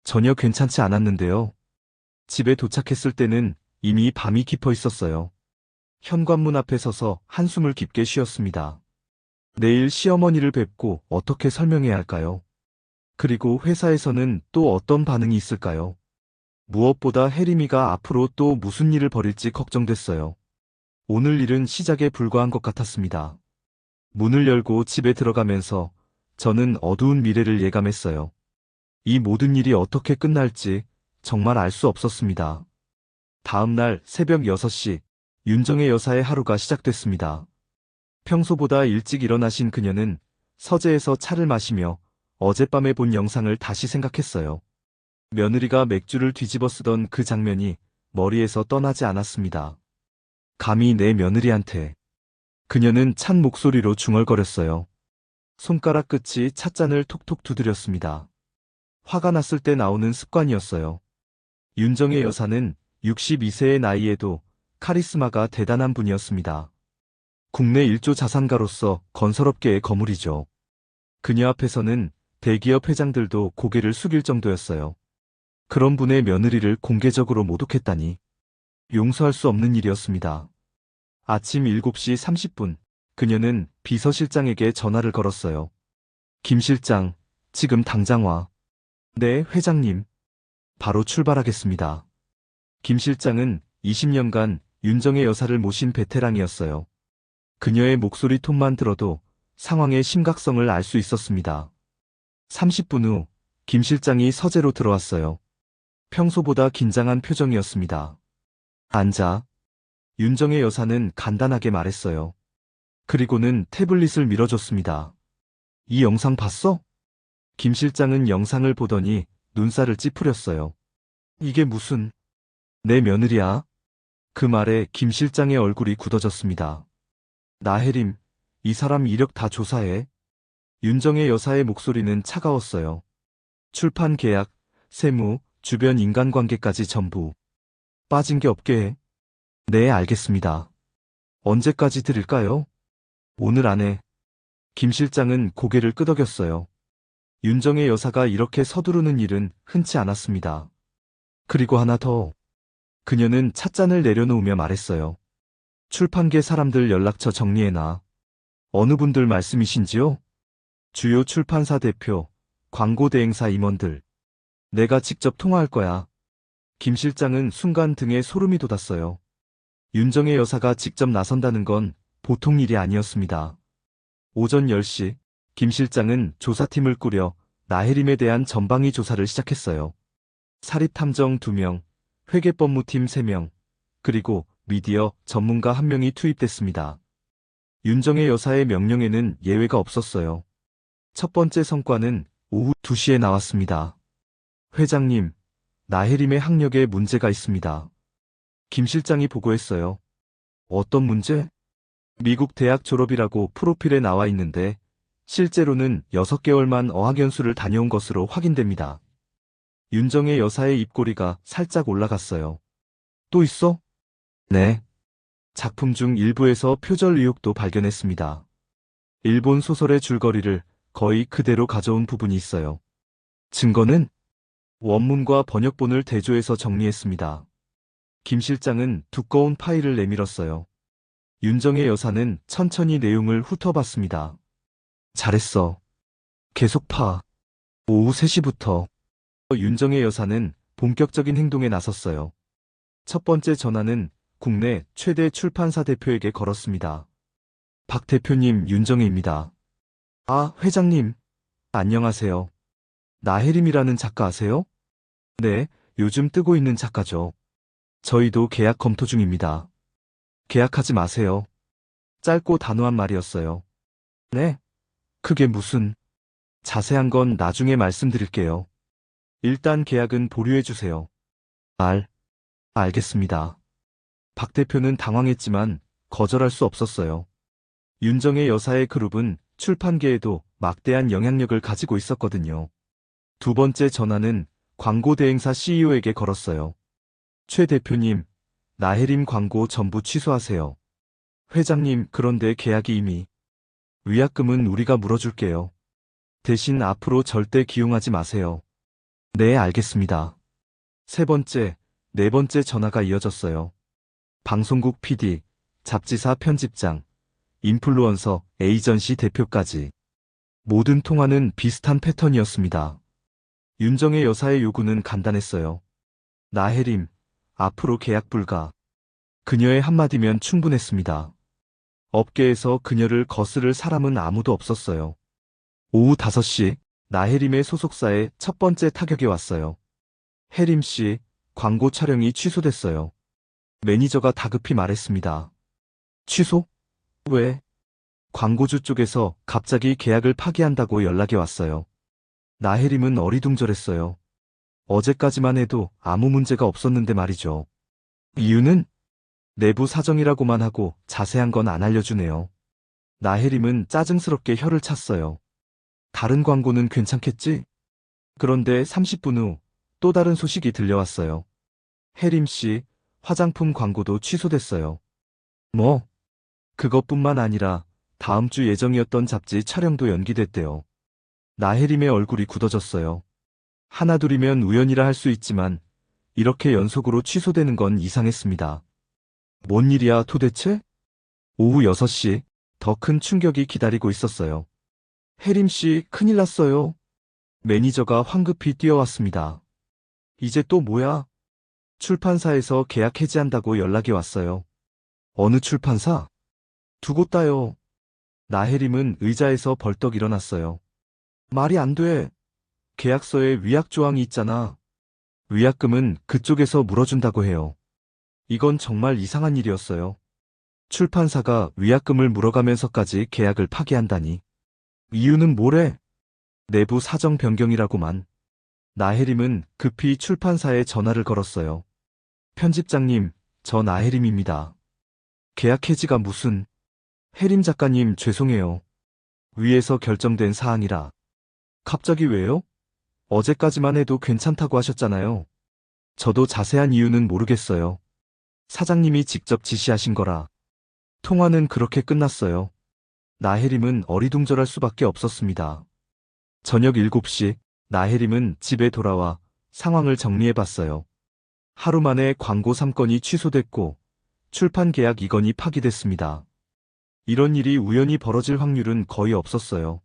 전혀 괜찮지 않았는데요. 집에 도착했을 때는 이미 밤이 깊어 있었어요. 현관문 앞에 서서 한숨을 깊게 쉬었습니다. 내일 시어머니를 뵙고 어떻게 설명해야 할까요? 그리고 회사에서는 또 어떤 반응이 있을까요? 무엇보다 혜림이가 앞으로 또 무슨 일을 벌일지 걱정됐어요. 오늘 일은 시작에 불과한 것 같았습니다. 문을 열고 집에 들어가면서 저는 어두운 미래를 예감했어요. 이 모든 일이 어떻게 끝날지 정말 알 수 없었습니다. 다음 날 새벽 6시, 윤정의 여사의 하루가 시작됐습니다. 평소보다 일찍 일어나신 그녀는 서재에서 차를 마시며 어젯밤에 본 영상을 다시 생각했어요. 며느리가 맥주를 뒤집어 쓰던 그 장면이 머리에서 떠나지 않았습니다. 감히 내 며느리한테. 그녀는 찬 목소리로 중얼거렸어요. 손가락 끝이 찻잔을 톡톡 두드렸습니다. 화가 났을 때 나오는 습관이었어요. 윤정의 여사는 62세의 나이에도 카리스마가 대단한 분이었습니다. 국내 1조 자산가로서 건설업계의 거물이죠. 그녀 앞에서는 대기업 회장들도 고개를 숙일 정도였어요. 그런 분의 며느리를 공개적으로 모독했다니 용서할 수 없는 일이었습니다. 아침 7시 30분, 그녀는 비서실장에게 전화를 걸었어요. 김 실장, 지금 당장 와. 네, 회장님. 바로 출발하겠습니다. 김 실장은 20년간 윤정의 여사를 모신 베테랑이었어요. 그녀의 목소리 톤만 들어도 상황의 심각성을 알 수 있었습니다. 30분 후, 김 실장이 서재로 들어왔어요. 평소보다 긴장한 표정이었습니다. 앉아. 윤정의 여사는 간단하게 말했어요. 그리고는 태블릿을 밀어줬습니다. 이 영상 봤어? 김 실장은 영상을 보더니 눈살을 찌푸렸어요. 이게 무슨... 내 며느리야? 그 말에 김 실장의 얼굴이 굳어졌습니다. 나혜림, 이 사람 이력 다 조사해. 윤정의 여사의 목소리는 차가웠어요. 출판 계약, 세무, 주변 인간관계까지 전부. 빠진 게 없게 해. 네, 알겠습니다. 언제까지 드릴까요? 오늘 안에. 김 실장은 고개를 끄덕였어요. 윤정의 여사가 이렇게 서두르는 일은 흔치 않았습니다. 그리고 하나 더. 그녀는 찻잔을 내려놓으며 말했어요. 출판계 사람들 연락처 정리해놔. 어느 분들 말씀이신지요? 주요 출판사 대표, 광고 대행사 임원들. 내가 직접 통화할 거야. 김 실장은 순간 등에 소름이 돋았어요. 윤정의 여사가 직접 나선다는 건 보통 일이 아니었습니다. 오전 10시, 김 실장은 조사팀을 꾸려 나혜림에 대한 전방위 조사를 시작했어요. 사립탐정 2명, 회계법무팀 3명, 그리고 미디어 전문가 1명이 투입됐습니다. 윤정혜 여사의 명령에는 예외가 없었어요. 첫 번째 성과는 오후 2시에 나왔습니다. 회장님, 나혜림의 학력에 문제가 있습니다. 김 실장이 보고했어요. 어떤 문제? 미국 대학 졸업이라고 프로필에 나와 있는데 실제로는 6개월만 어학연수를 다녀온 것으로 확인됩니다. 윤정혜 여사의 입꼬리가 살짝 올라갔어요. 또 있어? 네. 작품 중 일부에서 표절 의혹도 발견했습니다. 일본 소설의 줄거리를 거의 그대로 가져온 부분이 있어요. 증거는? 원문과 번역본을 대조해서 정리했습니다. 김 실장은 두꺼운 파일을 내밀었어요. 윤정혜 여사는 천천히 내용을 훑어봤습니다. 잘했어. 계속 파. 오후 3시부터. 윤정혜 여사는 본격적인 행동에 나섰어요. 첫 번째 전화는 국내 최대 출판사 대표에게 걸었습니다. 박 대표님, 윤정혜입니다. 아, 회장님. 안녕하세요. 나혜림이라는 작가 아세요? 네, 요즘 뜨고 있는 작가죠. 저희도 계약 검토 중입니다. 계약하지 마세요. 짧고 단호한 말이었어요. 네? 그게 무슨... 자세한 건 나중에 말씀드릴게요. 일단 계약은 보류해주세요. 알겠습니다. 박 대표는 당황했지만 거절할 수 없었어요. 윤정혜 여사의 그룹은 출판계에도 막대한 영향력을 가지고 있었거든요. 두 번째 전화는 광고 대행사 CEO에게 걸었어요. 최 대표님, 나혜림 광고 전부 취소하세요. 회장님, 그런데 계약이 이미... 위약금은 우리가 물어줄게요. 대신 앞으로 절대 기용하지 마세요. 네, 알겠습니다. 세 번째, 네 번째 전화가 이어졌어요. 방송국 PD, 잡지사 편집장, 인플루언서, 에이전시 대표까지. 모든 통화는 비슷한 패턴이었습니다. 윤정혜 여사의 요구는 간단했어요. 나혜림, 앞으로 계약 불가. 그녀의 한마디면 충분했습니다. 업계에서 그녀를 거스를 사람은 아무도 없었어요. 오후 5시, 나혜림의 소속사에 첫 번째 타격이 왔어요. 혜림 씨, 광고 촬영이 취소됐어요. 매니저가 다급히 말했습니다. 취소? 왜? 광고주 쪽에서 갑자기 계약을 파기한다고 연락이 왔어요. 나혜림은 어리둥절했어요. 어제까지만 해도 아무 문제가 없었는데 말이죠. 이유는? 내부 사정이라고만 하고 자세한 건 안 알려주네요. 나혜림은 짜증스럽게 혀를 찼어요. 다른 광고는 괜찮겠지? 그런데 30분 후 또 다른 소식이 들려왔어요. 혜림 씨, 화장품 광고도 취소됐어요. 뭐? 그것뿐만 아니라 다음 주 예정이었던 잡지 촬영도 연기됐대요. 나혜림의 얼굴이 굳어졌어요. 하나둘이면 우연이라 할 수 있지만 이렇게 연속으로 취소되는 건 이상했습니다. 뭔 일이야 도대체? 오후 6시, 더 큰 충격이 기다리고 있었어요. 혜림 씨, 큰일 났어요. 매니저가 황급히 뛰어왔습니다. 이제 또 뭐야? 출판사에서 계약 해지한다고 연락이 왔어요. 어느 출판사? 두 곳 다요. 나혜림은 의자에서 벌떡 일어났어요. 말이 안 돼. 계약서에 위약 조항이 있잖아. 위약금은 그쪽에서 물어준다고 해요. 이건 정말 이상한 일이었어요. 출판사가 위약금을 물어가면서까지 계약을 파기한다니. 이유는 뭐래? 내부 사정 변경이라고만. 나혜림은 급히 출판사에 전화를 걸었어요. 편집장님, 저 나혜림입니다. 계약 해지가 무슨... 혜림 작가님, 죄송해요. 위에서 결정된 사항이라. 갑자기 왜요? 어제까지만 해도 괜찮다고 하셨잖아요. 저도 자세한 이유는 모르겠어요. 사장님이 직접 지시하신 거라. 통화는 그렇게 끝났어요. 나혜림은 어리둥절할 수밖에 없었습니다. 저녁 7시, 나혜림은 집에 돌아와 상황을 정리해봤어요. 하루 만에 광고 3건이 취소됐고 출판 계약 2건이 파기됐습니다. 이런 일이 우연히 벌어질 확률은 거의 없었어요.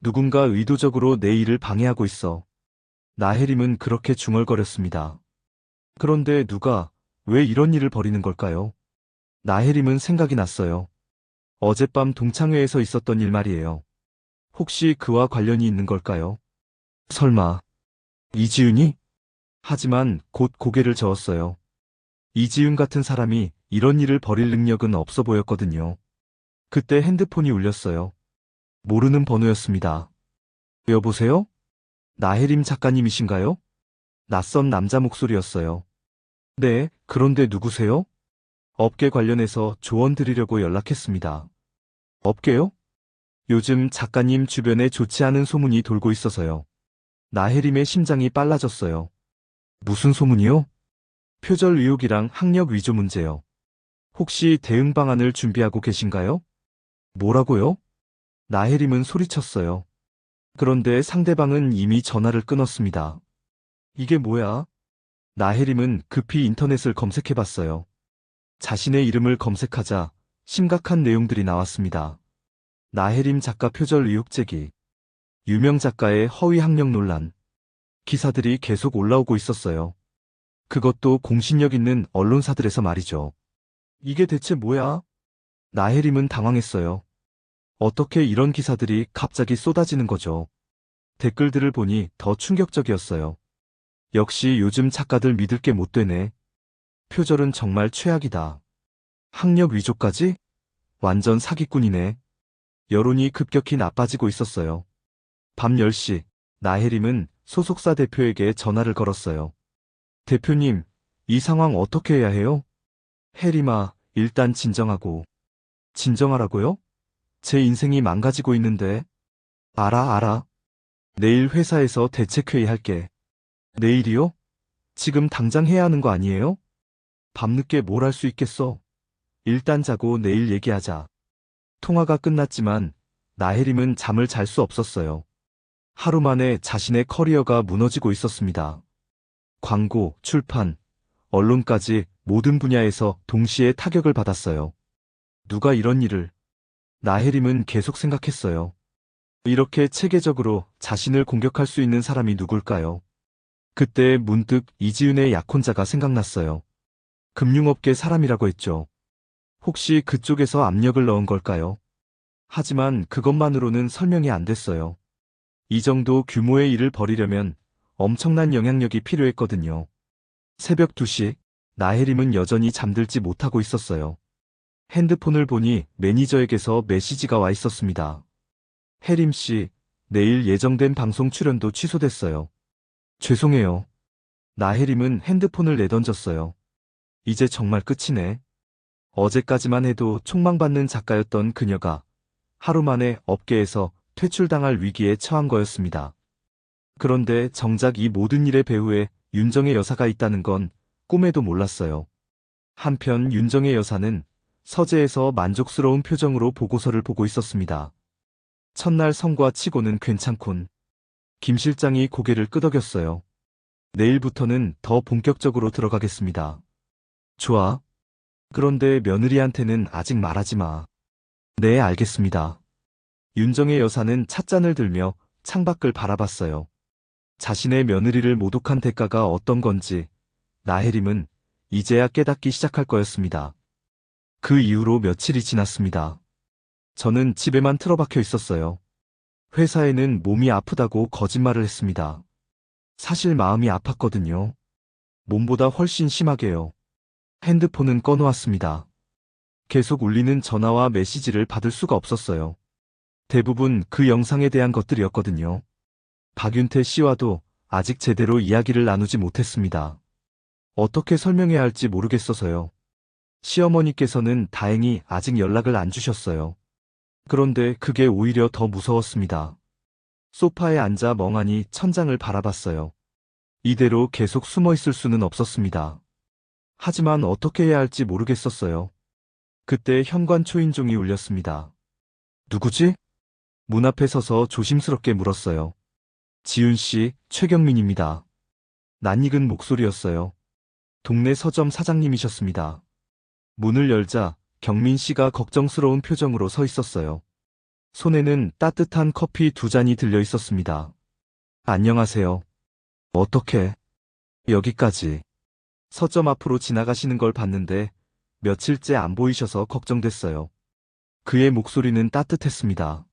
누군가 의도적으로 내 일을 방해하고 있어. 나혜림은 그렇게 중얼거렸습니다. 그런데 누가, 왜 이런 일을 벌이는 걸까요? 나혜림은 생각이 났어요. 어젯밤 동창회에서 있었던 일 말이에요. 혹시 그와 관련이 있는 걸까요? 설마, 이지윤이? 하지만 곧 고개를 저었어요. 이지윤 같은 사람이 이런 일을 벌일 능력은 없어 보였거든요. 그때 핸드폰이 울렸어요. 모르는 번호였습니다. 여보세요? 나혜림 작가님이신가요? 낯선 남자 목소리였어요. 네, 그런데 누구세요? 업계 관련해서 조언 드리려고 연락했습니다. 업계요? 요즘 작가님 주변에 좋지 않은 소문이 돌고 있어서요. 나혜림의 심장이 빨라졌어요. 무슨 소문이요? 표절 의혹이랑 학력 위조 문제요. 혹시 대응 방안을 준비하고 계신가요? 뭐라고요? 나혜림은 소리쳤어요. 그런데 상대방은 이미 전화를 끊었습니다. 이게 뭐야? 나혜림은 급히 인터넷을 검색해봤어요. 자신의 이름을 검색하자 심각한 내용들이 나왔습니다. 나혜림 작가 표절 의혹 제기, 유명 작가의 허위 학력 논란, 기사들이 계속 올라오고 있었어요. 그것도 공신력 있는 언론사들에서 말이죠. 이게 대체 뭐야? 나혜림은 당황했어요. 어떻게 이런 기사들이 갑자기 쏟아지는 거죠? 댓글들을 보니 더 충격적이었어요. 역시 요즘 작가들 믿을 게 못 되네. 표절은 정말 최악이다. 학력 위조까지? 완전 사기꾼이네. 여론이 급격히 나빠지고 있었어요. 밤 10시, 나혜림은 소속사 대표에게 전화를 걸었어요. 대표님, 이 상황 어떻게 해야 해요? 혜림아, 일단 진정하고. 진정하라고요? 제 인생이 망가지고 있는데. 알아. 내일 회사에서 대책회의 할게. 내일이요? 지금 당장 해야 하는 거 아니에요? 밤늦게 뭘 할 수 있겠어? 일단 자고 내일 얘기하자. 통화가 끝났지만 나혜림은 잠을 잘 수 없었어요. 하루 만에 자신의 커리어가 무너지고 있었습니다. 광고, 출판, 언론까지 모든 분야에서 동시에 타격을 받았어요. 누가 이런 일을? 나혜림은 계속 생각했어요. 이렇게 체계적으로 자신을 공격할 수 있는 사람이 누굴까요? 그때 문득 이지윤의 약혼자가 생각났어요. 금융업계 사람이라고 했죠. 혹시 그쪽에서 압력을 넣은 걸까요? 하지만 그것만으로는 설명이 안 됐어요. 이 정도 규모의 일을 벌이려면 엄청난 영향력이 필요했거든요. 새벽 2시, 나혜림은 여전히 잠들지 못하고 있었어요. 핸드폰을 보니 매니저에게서 메시지가 와 있었습니다. 혜림 씨, 내일 예정된 방송 출연도 취소됐어요. 죄송해요. 나혜림은 핸드폰을 내던졌어요. 이제 정말 끝이네. 어제까지만 해도 촉망받는 작가였던 그녀가 하루 만에 업계에서 퇴출당할 위기에 처한 거였습니다. 그런데 정작 이 모든 일의 배후에 윤정의 여사가 있다는 건 꿈에도 몰랐어요. 한편 윤정의 여사는 서재에서 만족스러운 표정으로 보고서를 보고 있었습니다. 첫날 성과 치고는 괜찮군. 김 실장이 고개를 끄덕였어요. 내일부터는 더 본격적으로 들어가겠습니다. 좋아. 그런데 며느리한테는 아직 말하지 마. 네, 알겠습니다. 윤정의 여사는 찻잔을 들며 창밖을 바라봤어요. 자신의 며느리를 모독한 대가가 어떤 건지 나혜림은 이제야 깨닫기 시작할 거였습니다. 그 이후로 며칠이 지났습니다. 저는 집에만 틀어박혀 있었어요. 회사에는 몸이 아프다고 거짓말을 했습니다. 사실 마음이 아팠거든요. 몸보다 훨씬 심하게요. 핸드폰은 꺼놓았습니다. 계속 울리는 전화와 메시지를 받을 수가 없었어요. 대부분 그 영상에 대한 것들이었거든요. 박윤태 씨와도 아직 제대로 이야기를 나누지 못했습니다. 어떻게 설명해야 할지 모르겠어서요. 시어머니께서는 다행히 아직 연락을 안 주셨어요. 그런데 그게 오히려 더 무서웠습니다. 소파에 앉아 멍하니 천장을 바라봤어요. 이대로 계속 숨어 있을 수는 없었습니다. 하지만 어떻게 해야 할지 모르겠었어요. 그때 현관 초인종이 울렸습니다. 누구지? 문 앞에 서서 조심스럽게 물었어요. 지윤 씨, 최경민입니다. 낯익은 목소리였어요. 동네 서점 사장님이셨습니다. 문을 열자 경민 씨가 걱정스러운 표정으로 서 있었어요. 손에는 따뜻한 커피 2잔이 들려 있었습니다. 안녕하세요. 어떻게? 여기까지. 서점 앞으로 지나가시는 걸 봤는데 며칠째 안 보이셔서 걱정됐어요. 그의 목소리는 따뜻했습니다.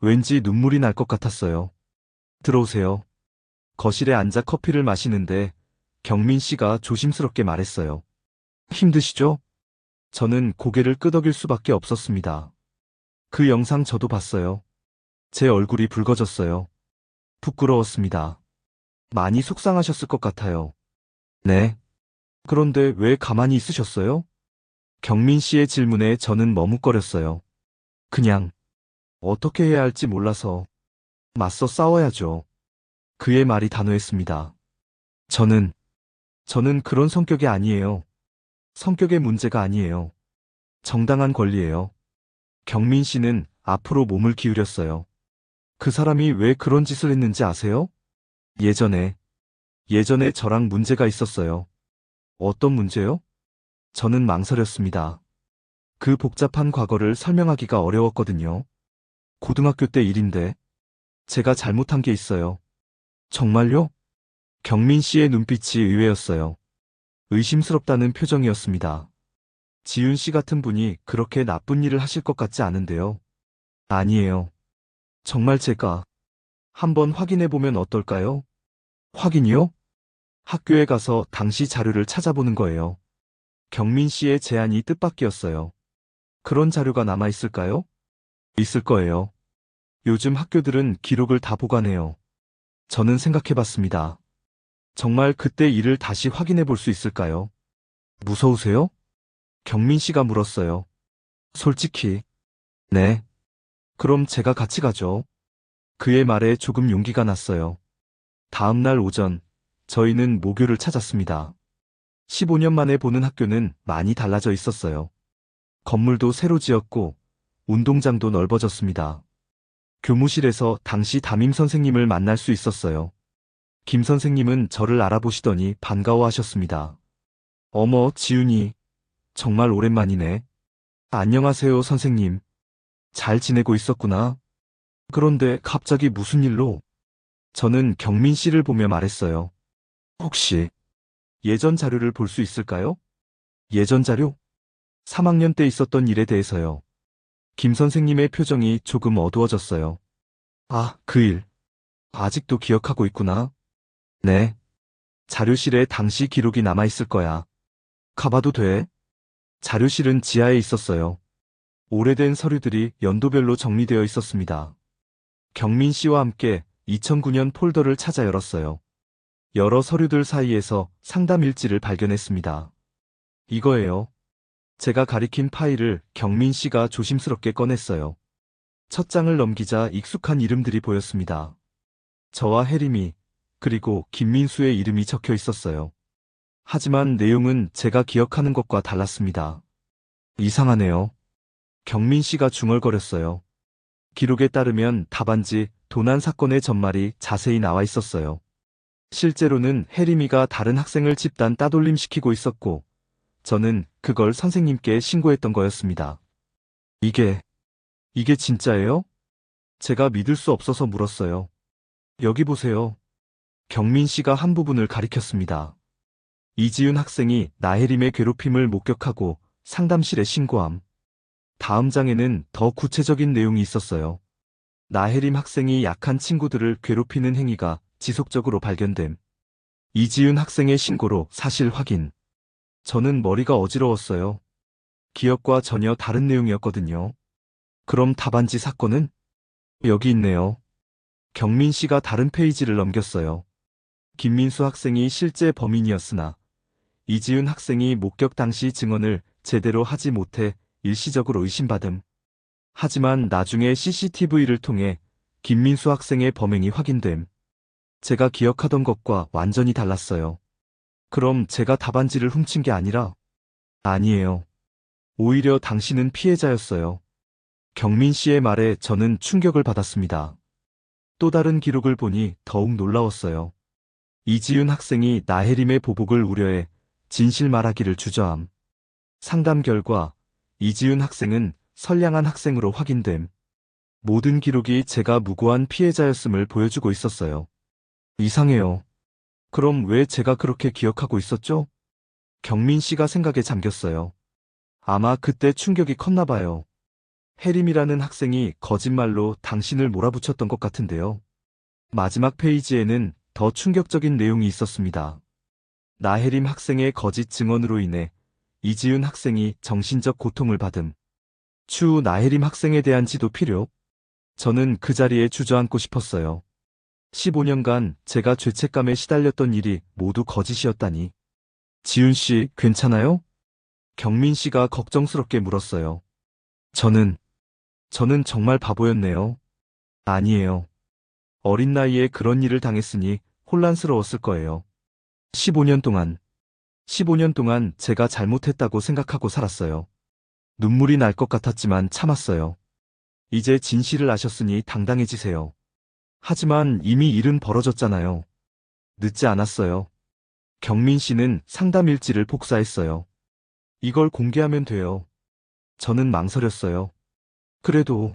왠지 눈물이 날 것 같았어요. 들어오세요. 거실에 앉아 커피를 마시는데 경민 씨가 조심스럽게 말했어요. 힘드시죠? 저는 고개를 끄덕일 수밖에 없었습니다. 그 영상 저도 봤어요. 제 얼굴이 붉어졌어요. 부끄러웠습니다. 많이 속상하셨을 것 같아요. 네. 그런데 왜 가만히 있으셨어요? 경민 씨의 질문에 저는 머뭇거렸어요. 그냥 어떻게 해야 할지 몰라서 맞서 싸워야죠. 그의 말이 단호했습니다. 저는 그런 성격이 아니에요. 성격의 문제가 아니에요. 정당한 권리예요. 경민 씨는 앞으로 몸을 기울였어요. 그 사람이 왜 그런 짓을 했는지 아세요? 예전에 저랑 문제가 있었어요. 어떤 문제요? 저는 망설였습니다. 그 복잡한 과거를 설명하기가 어려웠거든요. 고등학교 때 일인데 제가 잘못한 게 있어요. 정말요? 경민 씨의 눈빛이 의외였어요. 의심스럽다는 표정이었습니다. 지윤 씨 같은 분이 그렇게 나쁜 일을 하실 것 같지 않은데요. 아니에요. 정말 제가 한번 확인해 보면 어떨까요? 확인이요? 학교에 가서 당시 자료를 찾아보는 거예요. 경민 씨의 제안이 뜻밖이었어요. 그런 자료가 남아 있을까요? 있을 거예요. 요즘 학교들은 기록을 다 보관해요. 저는 생각해 봤습니다. 정말 그때 일을 다시 확인해 볼 수 있을까요? 무서우세요? 경민 씨가 물었어요. 솔직히, 네. 그럼 제가 같이 가죠. 그의 말에 조금 용기가 났어요. 다음 날 오전, 저희는 모교를 찾았습니다. 15년 만에 보는 학교는 많이 달라져 있었어요. 건물도 새로 지었고, 운동장도 넓어졌습니다. 교무실에서 당시 담임 선생님을 만날 수 있었어요. 김 선생님은 저를 알아보시더니 반가워하셨습니다. 어머, 지훈이. 정말 오랜만이네. 안녕하세요, 선생님. 잘 지내고 있었구나. 그런데 갑자기 무슨 일로? 저는 경민 씨를 보며 말했어요. 혹시 예전 자료를 볼 수 있을까요? 예전 자료? 3학년 때 있었던 일에 대해서요. 김 선생님의 표정이 조금 어두워졌어요. 아, 그 일. 아직도 기억하고 있구나. 네. 자료실에 당시 기록이 남아있을 거야. 가봐도 돼? 자료실은 지하에 있었어요. 오래된 서류들이 연도별로 정리되어 있었습니다. 경민 씨와 함께 2009년 폴더를 찾아 열었어요. 여러 서류들 사이에서 상담 일지를 발견했습니다. 이거예요. 제가 가리킨 파일을 경민 씨가 조심스럽게 꺼냈어요. 첫 장을 넘기자 익숙한 이름들이 보였습니다. 저와 혜림이, 그리고 김민수의 이름이 적혀 있었어요. 하지만 내용은 제가 기억하는 것과 달랐습니다. 이상하네요. 경민 씨가 중얼거렸어요. 기록에 따르면 답안지, 도난 사건의 전말이 자세히 나와 있었어요. 실제로는 혜림이가 다른 학생을 집단 따돌림시키고 있었고, 저는 그걸 선생님께 신고했던 거였습니다. 이게 진짜예요? 제가 믿을 수 없어서 물었어요. 여기 보세요. 경민 씨가 한 부분을 가리켰습니다. 이지윤 학생이 나혜림의 괴롭힘을 목격하고 상담실에 신고함. 다음 장에는 더 구체적인 내용이 있었어요. 나혜림 학생이 약한 친구들을 괴롭히는 행위가 지속적으로 발견됨. 이지윤 학생의 신고로 사실 확인. 저는 머리가 어지러웠어요. 기억과 전혀 다른 내용이었거든요. 그럼 답안지 사건은? 여기 있네요. 경민 씨가 다른 페이지를 넘겼어요. 김민수 학생이 실제 범인이었으나 이지윤 학생이 목격 당시 증언을 제대로 하지 못해 일시적으로 의심받음. 하지만 나중에 CCTV를 통해 김민수 학생의 범행이 확인됨. 제가 기억하던 것과 완전히 달랐어요. 그럼 제가 답안지를 훔친 게 아니라? 아니에요. 오히려 당신은 피해자였어요. 경민 씨의 말에 저는 충격을 받았습니다. 또 다른 기록을 보니 더욱 놀라웠어요. 이지윤 학생이 나혜림의 보복을 우려해 진실 말하기를 주저함. 상담 결과 이지윤 학생은 선량한 학생으로 확인됨. 모든 기록이 제가 무고한 피해자였음을 보여주고 있었어요. 이상해요. 그럼 왜 제가 그렇게 기억하고 있었죠? 경민 씨가 생각에 잠겼어요. 아마 그때 충격이 컸나 봐요. 혜림이라는 학생이 거짓말로 당신을 몰아붙였던 것 같은데요. 마지막 페이지에는 더 충격적인 내용이 있었습니다. 나혜림 학생의 거짓 증언으로 인해 이지윤 학생이 정신적 고통을 받음. 추후 나혜림 학생에 대한 지도 필요. 저는 그 자리에 주저앉고 싶었어요. 15년간 제가 죄책감에 시달렸던 일이 모두 거짓이었다니. 지윤 씨, 괜찮아요? 경민 씨가 걱정스럽게 물었어요. 저는 정말 바보였네요. 아니에요. 어린 나이에 그런 일을 당했으니 혼란스러웠을 거예요. 15년 동안 제가 잘못했다고 생각하고 살았어요. 눈물이 날 것 같았지만 참았어요. 이제 진실을 아셨으니 당당해지세요. 하지만 이미 일은 벌어졌잖아요. 늦지 않았어요. 경민 씨는 상담 일지를 복사했어요. 이걸 공개하면 돼요. 저는 망설였어요. 그래도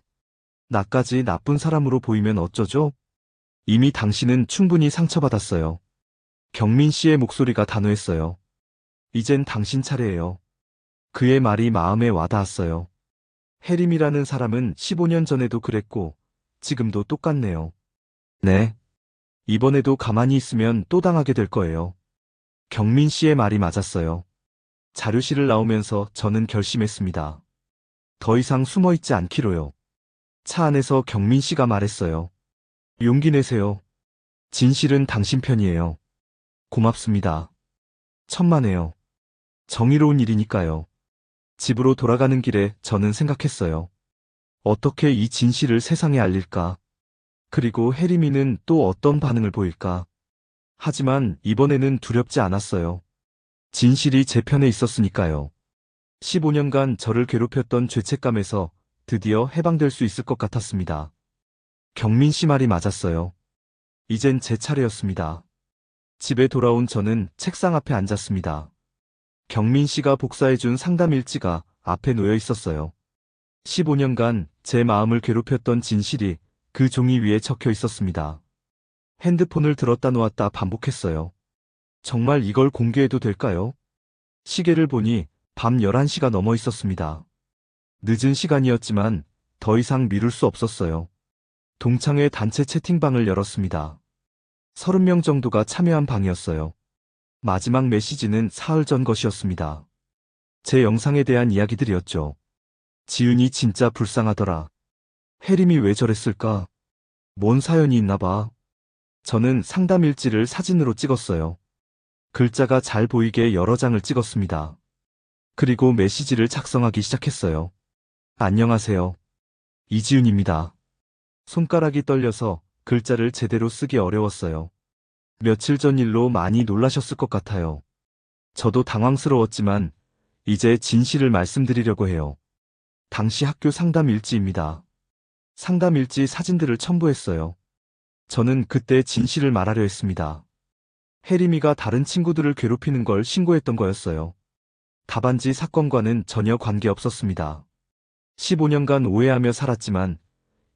나까지 나쁜 사람으로 보이면 어쩌죠? 이미 당신은 충분히 상처받았어요. 경민 씨의 목소리가 단호했어요. 이젠 당신 차례예요. 그의 말이 마음에 와닿았어요. 혜림이라는 사람은 15년 전에도 그랬고 지금도 똑같네요. 네. 이번에도 가만히 있으면 또 당하게 될 거예요. 경민 씨의 말이 맞았어요. 자료실을 나오면서 저는 결심했습니다. 더 이상 숨어 있지 않기로요. 차 안에서 경민 씨가 말했어요. 용기 내세요. 진실은 당신 편이에요. 고맙습니다. 천만에요. 정의로운 일이니까요. 집으로 돌아가는 길에 저는 생각했어요. 어떻게 이 진실을 세상에 알릴까? 그리고 혜림이는 또 어떤 반응을 보일까? 하지만 이번에는 두렵지 않았어요. 진실이 제 편에 있었으니까요. 15년간 저를 괴롭혔던 죄책감에서 드디어 해방될 수 있을 것 같았습니다. 경민 씨 말이 맞았어요. 이젠 제 차례였습니다. 집에 돌아온 저는 책상 앞에 앉았습니다. 경민 씨가 복사해준 상담 일지가 앞에 놓여 있었어요. 15년간 제 마음을 괴롭혔던 진실이 그 종이 위에 적혀 있었습니다. 핸드폰을 들었다 놓았다 반복했어요. 정말 이걸 공개해도 될까요? 시계를 보니 밤 11시가 넘어 있었습니다. 늦은 시간이었지만 더 이상 미룰 수 없었어요. 동창회 단체 채팅방을 열었습니다. 30명 정도가 참여한 방이었어요. 마지막 메시지는 사흘 전 것이었습니다. 제 영상에 대한 이야기들이었죠. 지윤이 진짜 불쌍하더라. 혜림이 왜 저랬을까? 뭔 사연이 있나 봐. 저는 상담 일지를 사진으로 찍었어요. 글자가 잘 보이게 여러 장을 찍었습니다. 그리고 메시지를 작성하기 시작했어요. 안녕하세요. 이지윤입니다. 손가락이 떨려서 글자를 제대로 쓰기 어려웠어요. 며칠 전 일로 많이 놀라셨을 것 같아요. 저도 당황스러웠지만 이제 진실을 말씀드리려고 해요. 당시 학교 상담 일지입니다. 상담 일지 사진들을 첨부했어요. 저는 그때 진실을 말하려 했습니다. 혜림이가 다른 친구들을 괴롭히는 걸 신고했던 거였어요. 답안지 사건과는 전혀 관계없었습니다. 15년간 오해하며 살았지만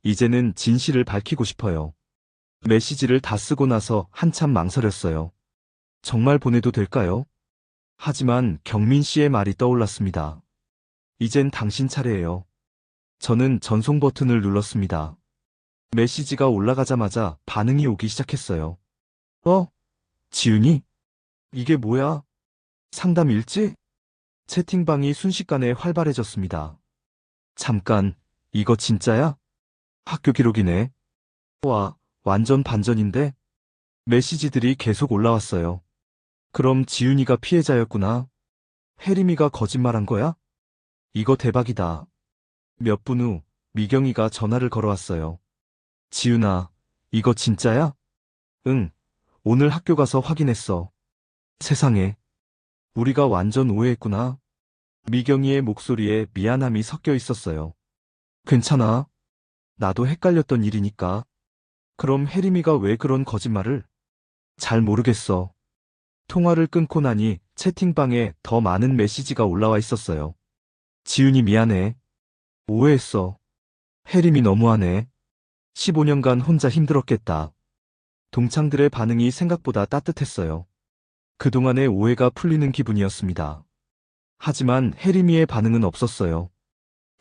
이제는 진실을 밝히고 싶어요. 메시지를 다 쓰고 나서 한참 망설였어요. 정말 보내도 될까요? 하지만 경민 씨의 말이 떠올랐습니다. 이젠 당신 차례예요. 저는 전송 버튼을 눌렀습니다. 메시지가 올라가자마자 반응이 오기 시작했어요. 지윤이? 이게 뭐야? 상담 일지? 채팅방이 순식간에 활발해졌습니다. 잠깐, 이거 진짜야? 학교 기록이네. 와, 완전 반전인데? 메시지들이 계속 올라왔어요. 그럼 지윤이가 피해자였구나. 혜림이가 거짓말한 거야? 이거 대박이다. 몇 분 후 미경이가 전화를 걸어왔어요. 지윤아, 이거 진짜야? 응, 오늘 학교 가서 확인했어. 세상에, 우리가 완전 오해했구나. 미경이의 목소리에 미안함이 섞여 있었어요. 괜찮아. 나도 헷갈렸던 일이니까. 그럼 혜림이가 왜 그런 거짓말을? 잘 모르겠어. 통화를 끊고 나니 채팅방에 더 많은 메시지가 올라와 있었어요. 지윤이 미안해. 오해했어. 혜림이 너무하네. 15년간 혼자 힘들었겠다. 동창들의 반응이 생각보다 따뜻했어요. 그동안의 오해가 풀리는 기분이었습니다. 하지만 혜림이의 반응은 없었어요.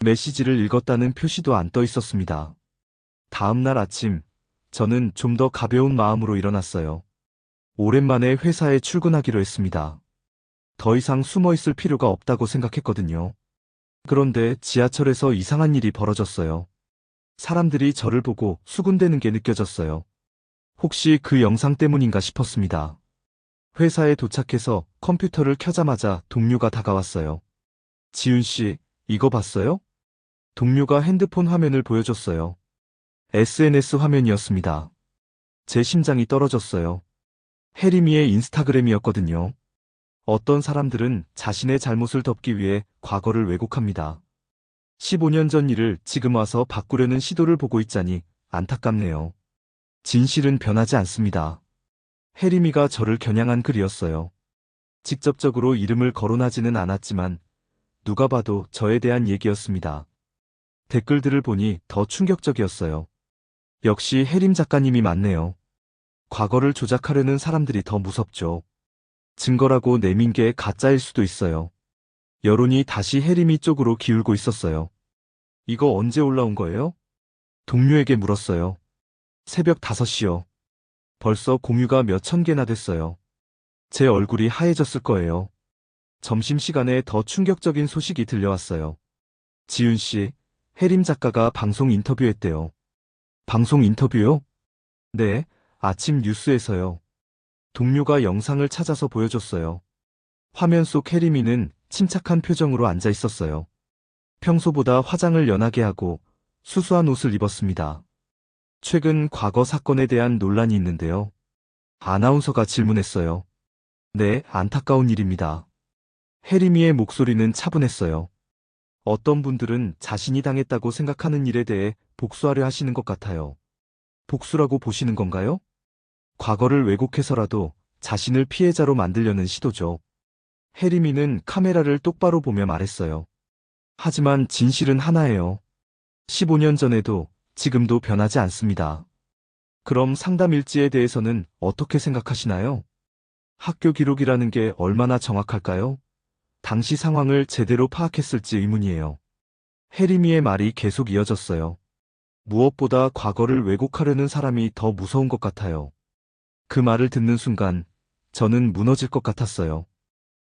메시지를 읽었다는 표시도 안 떠 있었습니다. 다음 날 아침, 저는 좀 더 가벼운 마음으로 일어났어요. 오랜만에 회사에 출근하기로 했습니다. 더 이상 숨어 있을 필요가 없다고 생각했거든요. 그런데 지하철에서 이상한 일이 벌어졌어요. 사람들이 저를 보고 수군대는 게 느껴졌어요. 혹시 그 영상 때문인가 싶었습니다. 회사에 도착해서 컴퓨터를 켜자마자 동료가 다가왔어요. 지훈 씨, 이거 봤어요? 동료가 핸드폰 화면을 보여줬어요. SNS 화면이었습니다. 제 심장이 떨어졌어요. 혜림이의 인스타그램이었거든요. 어떤 사람들은 자신의 잘못을 덮기 위해 과거를 왜곡합니다. 15년 전 일을 지금 와서 바꾸려는 시도를 보고 있자니 안타깝네요. 진실은 변하지 않습니다. 혜림이가 저를 겨냥한 글이었어요. 직접적으로 이름을 거론하지는 않았지만 누가 봐도 저에 대한 얘기였습니다. 댓글들을 보니 더 충격적이었어요. 역시 혜림 작가님이 맞네요. 과거를 조작하려는 사람들이 더 무섭죠. 증거라고 내민 게 가짜일 수도 있어요. 여론이 다시 혜림이 쪽으로 기울고 있었어요. 이거 언제 올라온 거예요? 동료에게 물었어요. 새벽 5시요. 벌써 공유가 몇천 개나 됐어요. 제 얼굴이 하얘졌을 거예요. 점심시간에 더 충격적인 소식이 들려왔어요. 지훈 씨, 혜림 작가가 방송 인터뷰했대요. 방송 인터뷰요? 네, 아침 뉴스에서요. 동료가 영상을 찾아서 보여줬어요. 화면 속 혜림이는 침착한 표정으로 앉아 있었어요. 평소보다 화장을 연하게 하고 수수한 옷을 입었습니다. 최근 과거 사건에 대한 논란이 있는데요. 아나운서가 질문했어요. 네, 안타까운 일입니다. 혜림이의 목소리는 차분했어요. 어떤 분들은 자신이 당했다고 생각하는 일에 대해 복수하려 하시는 것 같아요. 복수라고 보시는 건가요? 과거를 왜곡해서라도 자신을 피해자로 만들려는 시도죠. 혜림이는 카메라를 똑바로 보며 말했어요. 하지만 진실은 하나예요. 15년 전에도 지금도 변하지 않습니다. 그럼 상담 일지에 대해서는 어떻게 생각하시나요? 학교 기록이라는 게 얼마나 정확할까요? 당시 상황을 제대로 파악했을지 의문이에요. 혜림이의 말이 계속 이어졌어요. 무엇보다 과거를 왜곡하려는 사람이 더 무서운 것 같아요. 그 말을 듣는 순간 저는 무너질 것 같았어요.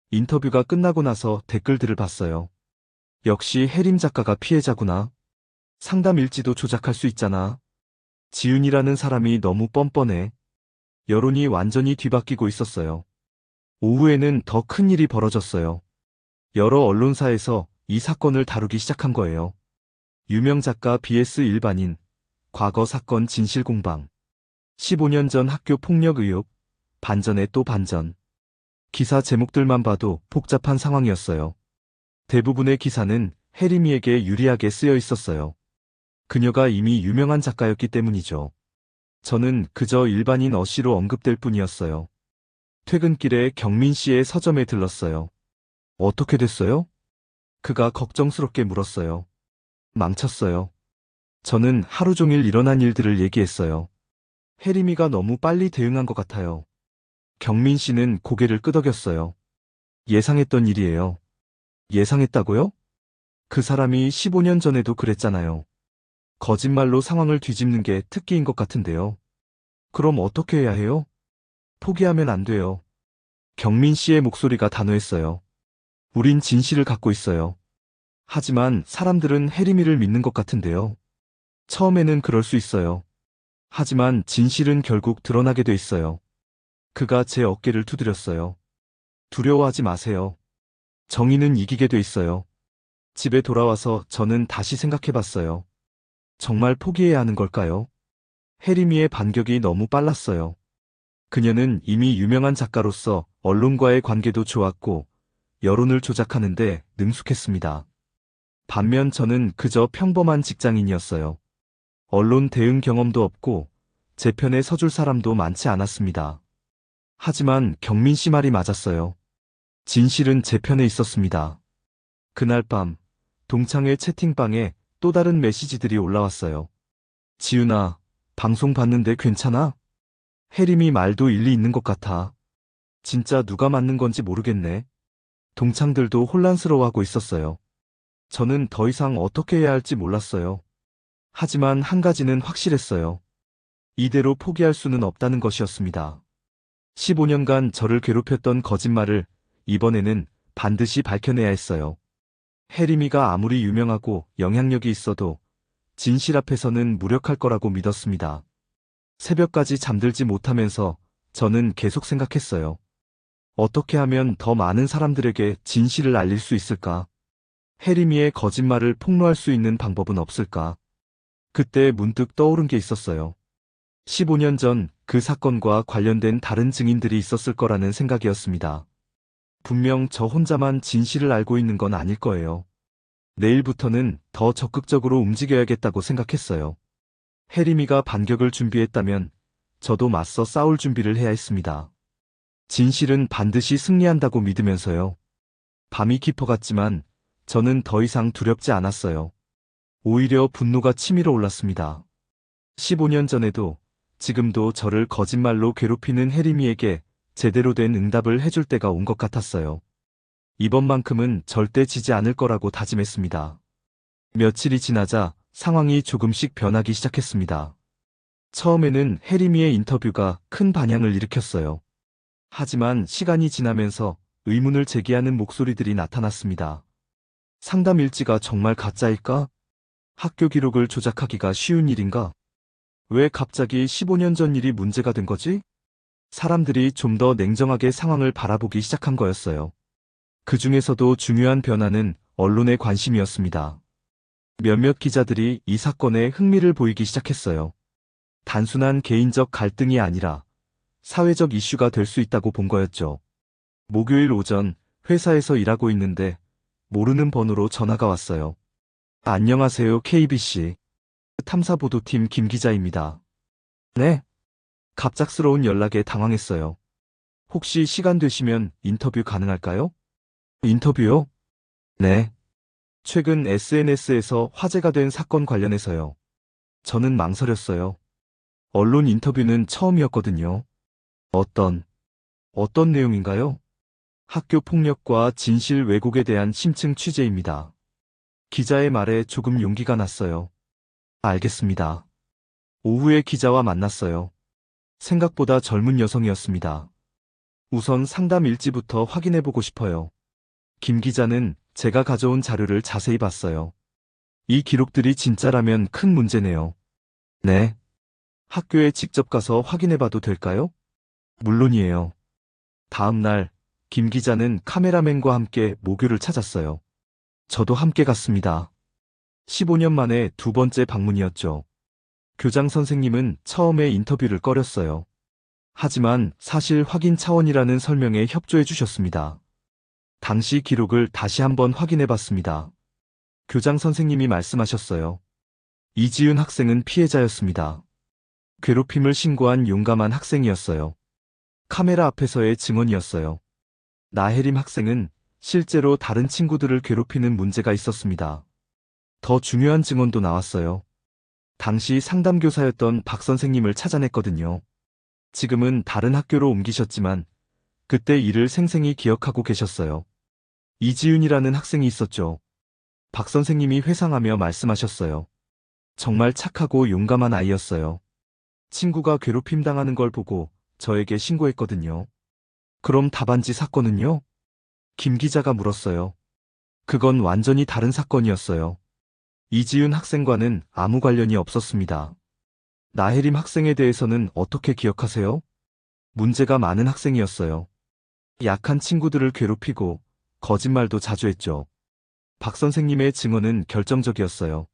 인터뷰가 끝나고 나서 댓글들을 봤어요. 역시 혜림 작가가 피해자구나. 상담 일지도 조작할 수 있잖아. 지훈이라는 사람이 너무 뻔뻔해. 여론이 완전히 뒤바뀌고 있었어요. 오후에는 더 큰 일이 벌어졌어요. 여러 언론사에서 이 사건을 다루기 시작한 거예요. 유명 작가 vs 일반인, 과거 사건 진실 공방, 15년 전 학교 폭력 의혹, 반전에 또 반전. 기사 제목들만 봐도 복잡한 상황이었어요. 대부분의 기사는 혜림이에게 유리하게 쓰여 있었어요. 그녀가 이미 유명한 작가였기 때문이죠. 저는 그저 일반인 어씨로 언급될 뿐이었어요. 퇴근길에 경민 씨의 서점에 들렀어요. 어떻게 됐어요? 그가 걱정스럽게 물었어요. 망쳤어요. 저는 하루 종일 일어난 일들을 얘기했어요. 혜림이가 너무 빨리 대응한 것 같아요. 경민 씨는 고개를 끄덕였어요. 예상했던 일이에요. 예상했다고요? 그 사람이 15년 전에도 그랬잖아요. 거짓말로 상황을 뒤집는 게 특기인 것 같은데요. 그럼 어떻게 해야 해요? 포기하면 안 돼요. 경민 씨의 목소리가 단호했어요. 우린 진실을 갖고 있어요. 하지만 사람들은 혜림이를 믿는 것 같은데요. 처음에는 그럴 수 있어요. 하지만 진실은 결국 드러나게 돼 있어요. 그가 제 어깨를 두드렸어요. 두려워하지 마세요. 정의는 이기게 돼 있어요. 집에 돌아와서 저는 다시 생각해봤어요. 정말 포기해야 하는 걸까요? 혜림이의 반격이 너무 빨랐어요. 그녀는 이미 유명한 작가로서 언론과의 관계도 좋았고 여론을 조작하는데 능숙했습니다. 반면 저는 그저 평범한 직장인이었어요. 언론 대응 경험도 없고 제 편에 서줄 사람도 많지 않았습니다. 하지만 경민 씨 말이 맞았어요. 진실은 제 편에 있었습니다. 그날 밤 동창회 채팅방에 또 다른 메시지들이 올라왔어요. 지훈아, 방송 봤는데 괜찮아? 혜림이 말도 일리 있는 것 같아. 진짜 누가 맞는 건지 모르겠네. 동창들도 혼란스러워하고 있었어요. 저는 더 이상 어떻게 해야 할지 몰랐어요. 하지만 한 가지는 확실했어요. 이대로 포기할 수는 없다는 것이었습니다. 15년간 저를 괴롭혔던 거짓말을 이번에는 반드시 밝혀내야 했어요. 혜림이가 아무리 유명하고 영향력이 있어도 진실 앞에서는 무력할 거라고 믿었습니다. 새벽까지 잠들지 못하면서 저는 계속 생각했어요. 어떻게 하면 더 많은 사람들에게 진실을 알릴 수 있을까? 혜림이의 거짓말을 폭로할 수 있는 방법은 없을까? 그때 문득 떠오른 게 있었어요. 15년 전 그 사건과 관련된 다른 증인들이 있었을 거라는 생각이었습니다. 분명 저 혼자만 진실을 알고 있는 건 아닐 거예요. 내일부터는 더 적극적으로 움직여야겠다고 생각했어요. 혜림이가 반격을 준비했다면 저도 맞서 싸울 준비를 해야 했습니다. 진실은 반드시 승리한다고 믿으면서요. 밤이 깊어갔지만 저는 더 이상 두렵지 않았어요. 오히려 분노가 치밀어 올랐습니다. 15년 전에도 지금도 저를 거짓말로 괴롭히는 혜림이에게 제대로 된 응답을 해줄 때가 온 것 같았어요. 이번만큼은 절대 지지 않을 거라고 다짐했습니다. 며칠이 지나자 상황이 조금씩 변하기 시작했습니다. 처음에는 혜림이의 인터뷰가 큰 반향을 일으켰어요. 하지만 시간이 지나면서 의문을 제기하는 목소리들이 나타났습니다. 상담 일지가 정말 가짜일까? 학교 기록을 조작하기가 쉬운 일인가? 왜 갑자기 15년 전 일이 문제가 된 거지? 사람들이 좀 더 냉정하게 상황을 바라보기 시작한 거였어요. 그 중에서도 중요한 변화는 언론의 관심이었습니다. 몇몇 기자들이 이 사건에 흥미를 보이기 시작했어요. 단순한 개인적 갈등이 아니라 사회적 이슈가 될 수 있다고 본 거였죠. 목요일 오전 회사에서 일하고 있는데 모르는 번호로 전화가 왔어요. 안녕하세요, KBC 탐사보도팀 김 기자입니다. 네? 갑작스러운 연락에 당황했어요. 혹시 시간 되시면 인터뷰 가능할까요? 인터뷰요? 네. 최근 SNS에서 화제가 된 사건 관련해서요. 저는 망설였어요. 언론 인터뷰는 처음이었거든요. 어떤 내용인가요? 학교 폭력과 진실 왜곡에 대한 심층 취재입니다. 기자의 말에 조금 용기가 났어요. 알겠습니다. 오후에 기자와 만났어요. 생각보다 젊은 여성이었습니다. 우선 상담 일지부터 확인해보고 싶어요. 김 기자는 제가 가져온 자료를 자세히 봤어요. 이 기록들이 진짜라면 큰 문제네요. 네. 학교에 직접 가서 확인해봐도 될까요? 물론이에요. 다음 날, 김 기자는 카메라맨과 함께 모교를 찾았어요. 저도 함께 갔습니다. 15년 만에 두 번째 방문이었죠. 교장 선생님은 처음에 인터뷰를 꺼렸어요. 하지만 사실 확인 차원이라는 설명에 협조해 주셨습니다. 당시 기록을 다시 한번 확인해 봤습니다. 교장 선생님이 말씀하셨어요. 이지윤 학생은 피해자였습니다. 괴롭힘을 신고한 용감한 학생이었어요. 카메라 앞에서의 증언이었어요. 나혜림 학생은 실제로 다른 친구들을 괴롭히는 문제가 있었습니다. 더 중요한 증언도 나왔어요. 당시 상담교사였던 박 선생님을 찾아냈거든요. 지금은 다른 학교로 옮기셨지만 그때 일을 생생히 기억하고 계셨어요. 이지윤이라는 학생이 있었죠. 박 선생님이 회상하며 말씀하셨어요. 정말 착하고 용감한 아이였어요. 친구가 괴롭힘 당하는 걸 보고 저에게 신고했거든요. 그럼 답안지 사건은요? 김 기자가 물었어요. 그건 완전히 다른 사건이었어요. 이지윤 학생과는 아무 관련이 없었습니다. 나혜림 학생에 대해서는 어떻게 기억하세요? 문제가 많은 학생이었어요. 약한 친구들을 괴롭히고 거짓말도 자주 했죠. 박 선생님의 증언은 결정적이었어요.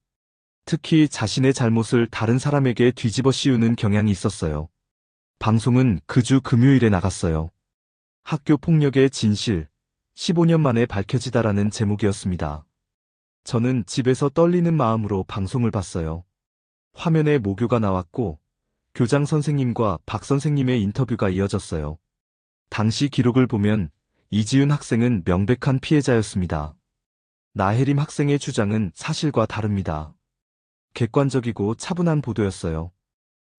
특히 자신의 잘못을 다른 사람에게 뒤집어 씌우는 경향이 있었어요. 방송은 그 주 금요일에 나갔어요. 학교 폭력의 진실, 15년 만에 밝혀지다라는 제목이었습니다. 저는 집에서 떨리는 마음으로 방송을 봤어요. 화면에 모교가 나왔고 교장 선생님과 박 선생님의 인터뷰가 이어졌어요. 당시 기록을 보면 이지윤 학생은 명백한 피해자였습니다. 나혜림 학생의 주장은 사실과 다릅니다. 객관적이고 차분한 보도였어요.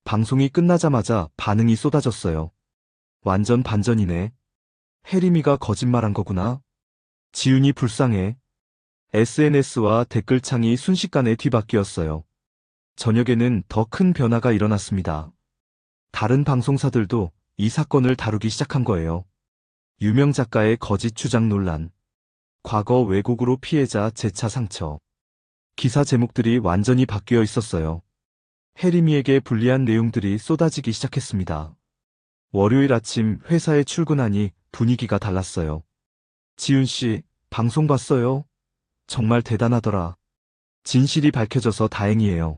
방송이 끝나자마자 반응이 쏟아졌어요. 완전 반전이네. 혜림이가 거짓말한 거구나. 지윤이 불쌍해. SNS와 댓글창이 순식간에 뒤바뀌었어요. 저녁에는 더 큰 변화가 일어났습니다. 다른 방송사들도 이 사건을 다루기 시작한 거예요. 유명 작가의 거짓 주장 논란, 과거 왜곡으로 피해자 재차 상처. 기사 제목들이 완전히 바뀌어 있었어요. 혜림이에게 불리한 내용들이 쏟아지기 시작했습니다. 월요일 아침 회사에 출근하니 분위기가 달랐어요. 지훈 씨, 방송 봤어요? 정말 대단하더라. 진실이 밝혀져서 다행이에요.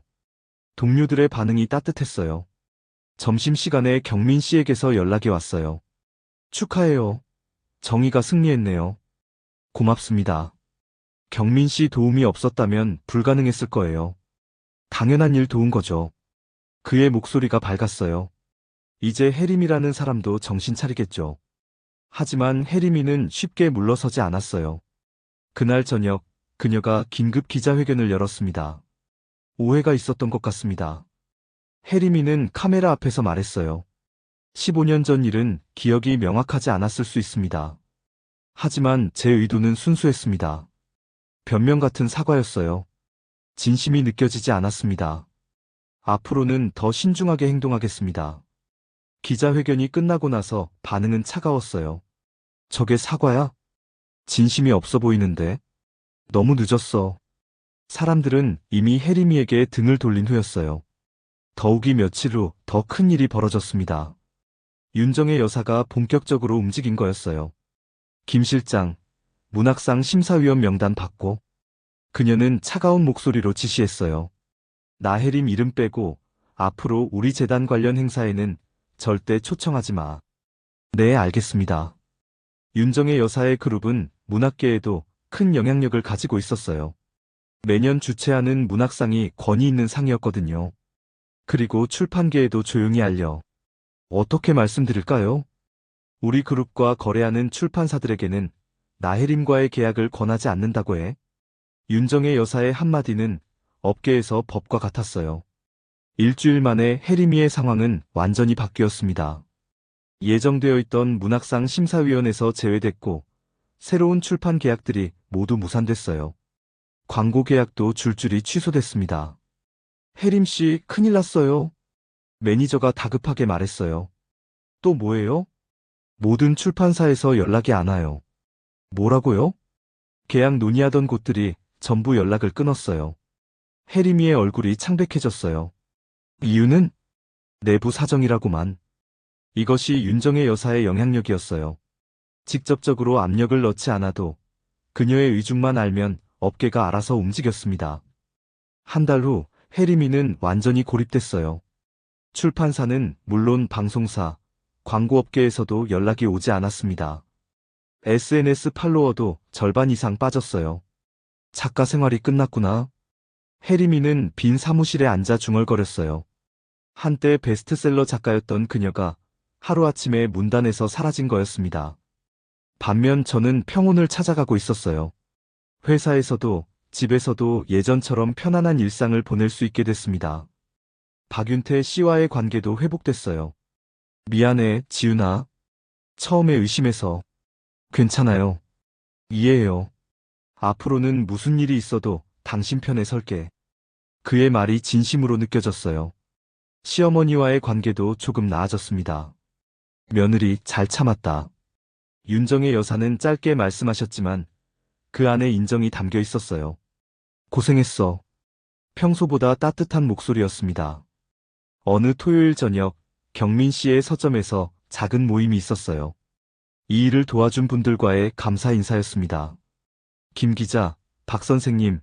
동료들의 반응이 따뜻했어요. 점심시간에 경민 씨에게서 연락이 왔어요. 축하해요. 정의가 승리했네요. 고맙습니다. 경민 씨 도움이 없었다면 불가능했을 거예요. 당연한 일 도운 거죠. 그의 목소리가 밝았어요. 이제 혜림이라는 사람도 정신 차리겠죠. 하지만 혜림이는 쉽게 물러서지 않았어요. 그날 저녁, 그녀가 긴급 기자회견을 열었습니다. 오해가 있었던 것 같습니다. 혜림이는 카메라 앞에서 말했어요. 15년 전 일은 기억이 명확하지 않았을 수 있습니다. 하지만 제 의도는 순수했습니다. 변명 같은 사과였어요. 진심이 느껴지지 않았습니다. 앞으로는 더 신중하게 행동하겠습니다. 기자회견이 끝나고 나서 반응은 차가웠어요. 저게 사과야? 진심이 없어 보이는데? 너무 늦었어. 사람들은 이미 혜림이에게 등을 돌린 후였어요. 더욱이 며칠 후 더 큰 일이 벌어졌습니다. 윤정의 여사가 본격적으로 움직인 거였어요. 김 실장, 문학상 심사위원 명단 받고. 그녀는 차가운 목소리로 지시했어요. 나혜림 이름 빼고 앞으로 우리 재단 관련 행사에는 절대 초청하지 마. 네, 알겠습니다. 윤정의 여사의 그룹은 문학계에도 큰 영향력을 가지고 있었어요. 매년 주최하는 문학상이 권위 있는 상이었거든요. 그리고 출판계에도 조용히 알려. 어떻게 말씀드릴까요? 우리 그룹과 거래하는 출판사들에게는 나혜림과의 계약을 권하지 않는다고 해. 윤정의 여사의 한마디는 업계에서 법과 같았어요. 일주일 만에 혜림이의 상황은 완전히 바뀌었습니다. 예정되어 있던 문학상 심사위원에서 제외됐고 새로운 출판 계약들이 모두 무산됐어요. 광고 계약도 줄줄이 취소됐습니다. 혜림 씨, 큰일 났어요. 매니저가 다급하게 말했어요. 또 뭐예요? 모든 출판사에서 연락이 안 와요. 뭐라고요? 계약 논의하던 곳들이 전부 연락을 끊었어요. 혜림이의 얼굴이 창백해졌어요. 이유는? 내부 사정이라고만. 이것이 윤정의 여사의 영향력이었어요. 직접적으로 압력을 넣지 않아도 그녀의 의중만 알면 업계가 알아서 움직였습니다. 한 달 후 혜림이는 완전히 고립됐어요. 출판사는 물론 방송사, 광고업계에서도 연락이 오지 않았습니다. SNS 팔로워도 절반 이상 빠졌어요. 작가 생활이 끝났구나. 혜림이는 빈 사무실에 앉아 중얼거렸어요. 한때 베스트셀러 작가였던 그녀가 하루아침에 문단에서 사라진 거였습니다. 반면 저는 평온을 찾아가고 있었어요. 회사에서도 집에서도 예전처럼 편안한 일상을 보낼 수 있게 됐습니다. 박윤태 씨와의 관계도 회복됐어요. 미안해, 지훈아. 처음에 의심해서. 괜찮아요. 이해해요. 앞으로는 무슨 일이 있어도 당신 편에 설게. 그의 말이 진심으로 느껴졌어요. 시어머니와의 관계도 조금 나아졌습니다. 며느리 잘 참았다. 윤정의 여사는 짧게 말씀하셨지만 그 안에 인정이 담겨 있었어요. 고생했어. 평소보다 따뜻한 목소리였습니다. 어느 토요일 저녁 경민 씨의 서점에서 작은 모임이 있었어요. 이 일을 도와준 분들과의 감사 인사였습니다. 김 기자, 박 선생님,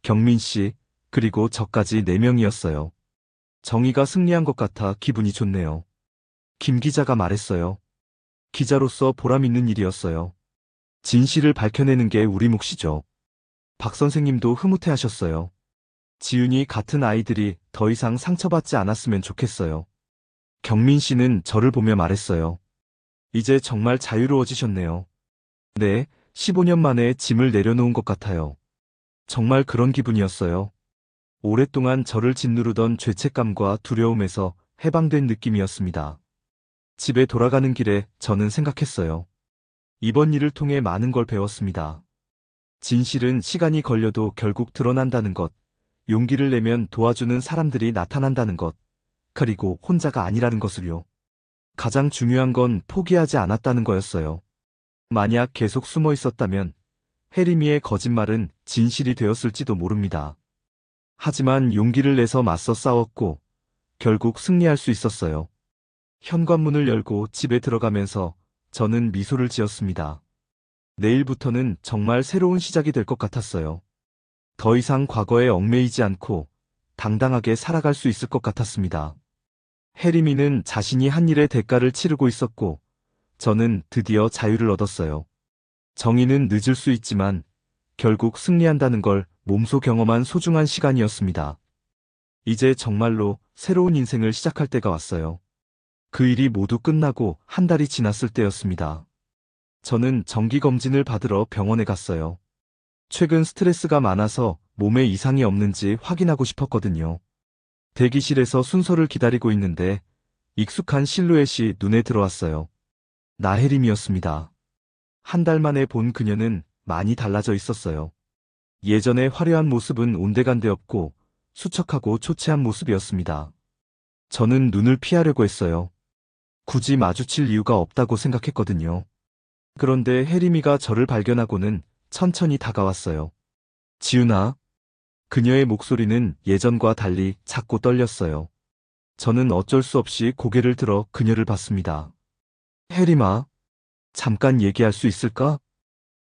경민 씨, 그리고 저까지 4명이었어요. 정의가 승리한 것 같아 기분이 좋네요. 김 기자가 말했어요. 기자로서 보람 있는 일이었어요. 진실을 밝혀내는 게 우리 몫이죠. 박 선생님도 흐뭇해하셨어요. 지훈이 같은 아이들이 더 이상 상처받지 않았으면 좋겠어요. 경민 씨는 저를 보며 말했어요. 이제 정말 자유로워지셨네요. 네, 15년 만에 짐을 내려놓은 것 같아요. 정말 그런 기분이었어요. 오랫동안 저를 짓누르던 죄책감과 두려움에서 해방된 느낌이었습니다. 집에 돌아가는 길에 저는 생각했어요. 이번 일을 통해 많은 걸 배웠습니다. 진실은 시간이 걸려도 결국 드러난다는 것, 용기를 내면 도와주는 사람들이 나타난다는 것, 그리고 혼자가 아니라는 것을요. 가장 중요한 건 포기하지 않았다는 거였어요. 만약 계속 숨어 있었다면 혜림이의 거짓말은 진실이 되었을지도 모릅니다. 하지만 용기를 내서 맞서 싸웠고 결국 승리할 수 있었어요. 현관문을 열고 집에 들어가면서 저는 미소를 지었습니다. 내일부터는 정말 새로운 시작이 될 것 같았어요. 더 이상 과거에 얽매이지 않고 당당하게 살아갈 수 있을 것 같았습니다. 혜림이는 자신이 한 일의 대가를 치르고 있었고 저는 드디어 자유를 얻었어요. 정의는 늦을 수 있지만 결국 승리한다는 걸 몸소 경험한 소중한 시간이었습니다. 이제 정말로 새로운 인생을 시작할 때가 왔어요. 그 일이 모두 끝나고 한 달이 지났을 때였습니다. 저는 정기검진을 받으러 병원에 갔어요. 최근 스트레스가 많아서 몸에 이상이 없는지 확인하고 싶었거든요. 대기실에서 순서를 기다리고 있는데 익숙한 실루엣이 눈에 들어왔어요. 나혜림이었습니다. 한 달 만에 본 그녀는 많이 달라져 있었어요. 예전의 화려한 모습은 온데간데 없고 수척하고 초췌한 모습이었습니다. 저는 눈을 피하려고 했어요. 굳이 마주칠 이유가 없다고 생각했거든요. 그런데 혜림이가 저를 발견하고는 천천히 다가왔어요. 지윤아. 그녀의 목소리는 예전과 달리 작고 떨렸어요. 저는 어쩔 수 없이 고개를 들어 그녀를 봤습니다. 혜림아, 잠깐 얘기할 수 있을까?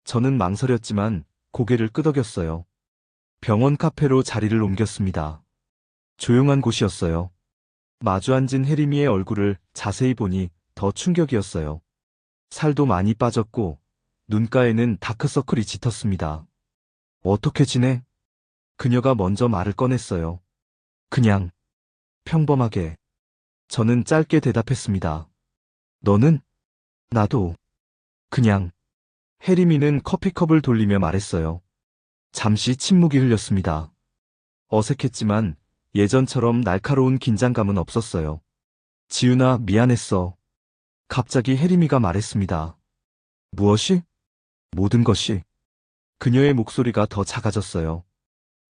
저는 망설였지만 고개를 끄덕였어요. 병원 카페로 자리를 옮겼습니다. 조용한 곳이었어요. 마주 앉은 혜림이의 얼굴을 자세히 보니 더 충격이었어요. 살도 많이 빠졌고 눈가에는 다크서클이 짙었습니다. 어떻게 지내? 그녀가 먼저 말을 꺼냈어요. 그냥 평범하게. 저는 짧게 대답했습니다. 너는? 나도. 그냥. 혜림이는 커피컵을 돌리며 말했어요. 잠시 침묵이 흘렸습니다. 어색했지만 예전처럼 날카로운 긴장감은 없었어요. 지윤아, 미안했어. 갑자기 혜림이가 말했습니다. 무엇이? 모든 것이. 그녀의 목소리가 더 작아졌어요.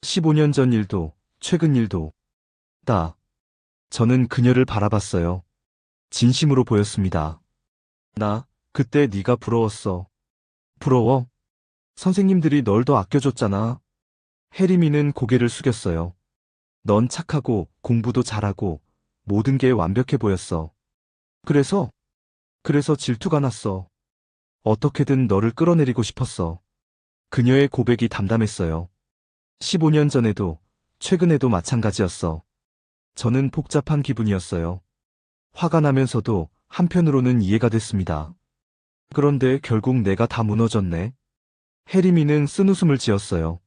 15년 전 일도, 최근 일도. 저는 그녀를 바라봤어요. 진심으로 보였습니다. 나, 그때 네가 부러웠어. 부러워? 선생님들이 널 더 아껴줬잖아. 혜림이는 고개를 숙였어요. 넌 착하고 공부도 잘하고 모든 게 완벽해 보였어. 그래서 질투가 났어. 어떻게든 너를 끌어내리고 싶었어. 그녀의 고백이 담담했어요. 15년 전에도, 최근에도 마찬가지였어. 저는 복잡한 기분이었어요. 화가 나면서도 한편으로는 이해가 됐습니다. 그런데 결국 내가 다 무너졌네. 혜림이는 쓴웃음을 지었어요.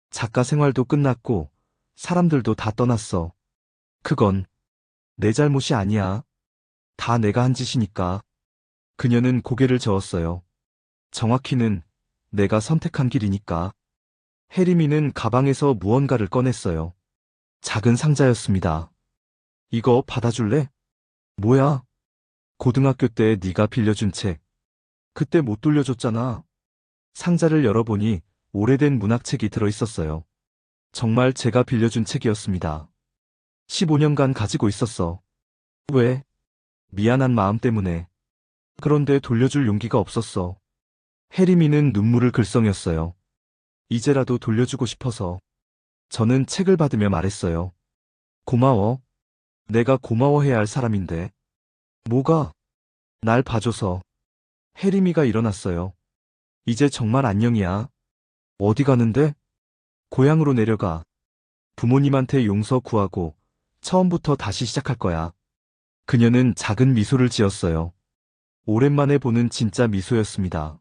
작가 생활도 끝났고 사람들도 다 떠났어. 그건 내 잘못이 아니야. 다 내가 한 짓이니까. 그녀는 고개를 저었어요. 정확히는 내가 선택한 길이니까. 혜림이는 가방에서 무언가를 꺼냈어요. 작은 상자였습니다. 이거 받아줄래? 뭐야? 고등학교 때 네가 빌려준 책. 그때 못 돌려줬잖아. 상자를 열어보니 오래된 문학책이 들어있었어요. 정말 제가 빌려준 책이었습니다. 15년간 가지고 있었어. 왜? 미안한 마음 때문에. 그런데 돌려줄 용기가 없었어. 혜림이는 눈물을 글썽였어요. 이제라도 돌려주고 싶어서. 저는 책을 받으며 말했어요. 고마워. 내가 고마워해야 할 사람인데. 뭐가? 날 봐줘서. 혜림이가 일어났어요. 이제 정말 안녕이야. 어디 가는데? 고향으로 내려가. 부모님한테 용서 구하고 처음부터 다시 시작할 거야. 그녀는 작은 미소를 지었어요. 오랜만에 보는 진짜 미소였습니다.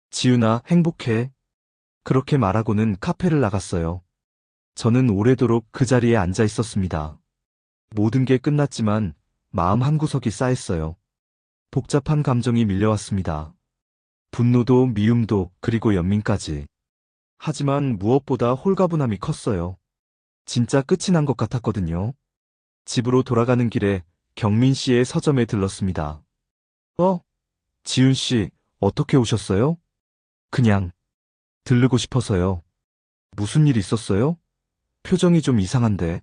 지윤아, 행복해. 그렇게 말하고는 카페를 나갔어요. 저는 오래도록 그 자리에 앉아 있었습니다. 모든 게 끝났지만 마음 한구석이 쌓였어요. 복잡한 감정이 밀려왔습니다. 분노도 미움도 그리고 연민까지. 하지만 무엇보다 홀가분함이 컸어요. 진짜 끝이 난 것 같았거든요. 집으로 돌아가는 길에 경민 씨의 서점에 들렀습니다. 지윤 씨, 어떻게 오셨어요? 그냥. 들르고 싶어서요. 무슨 일 있었어요? 표정이 좀 이상한데.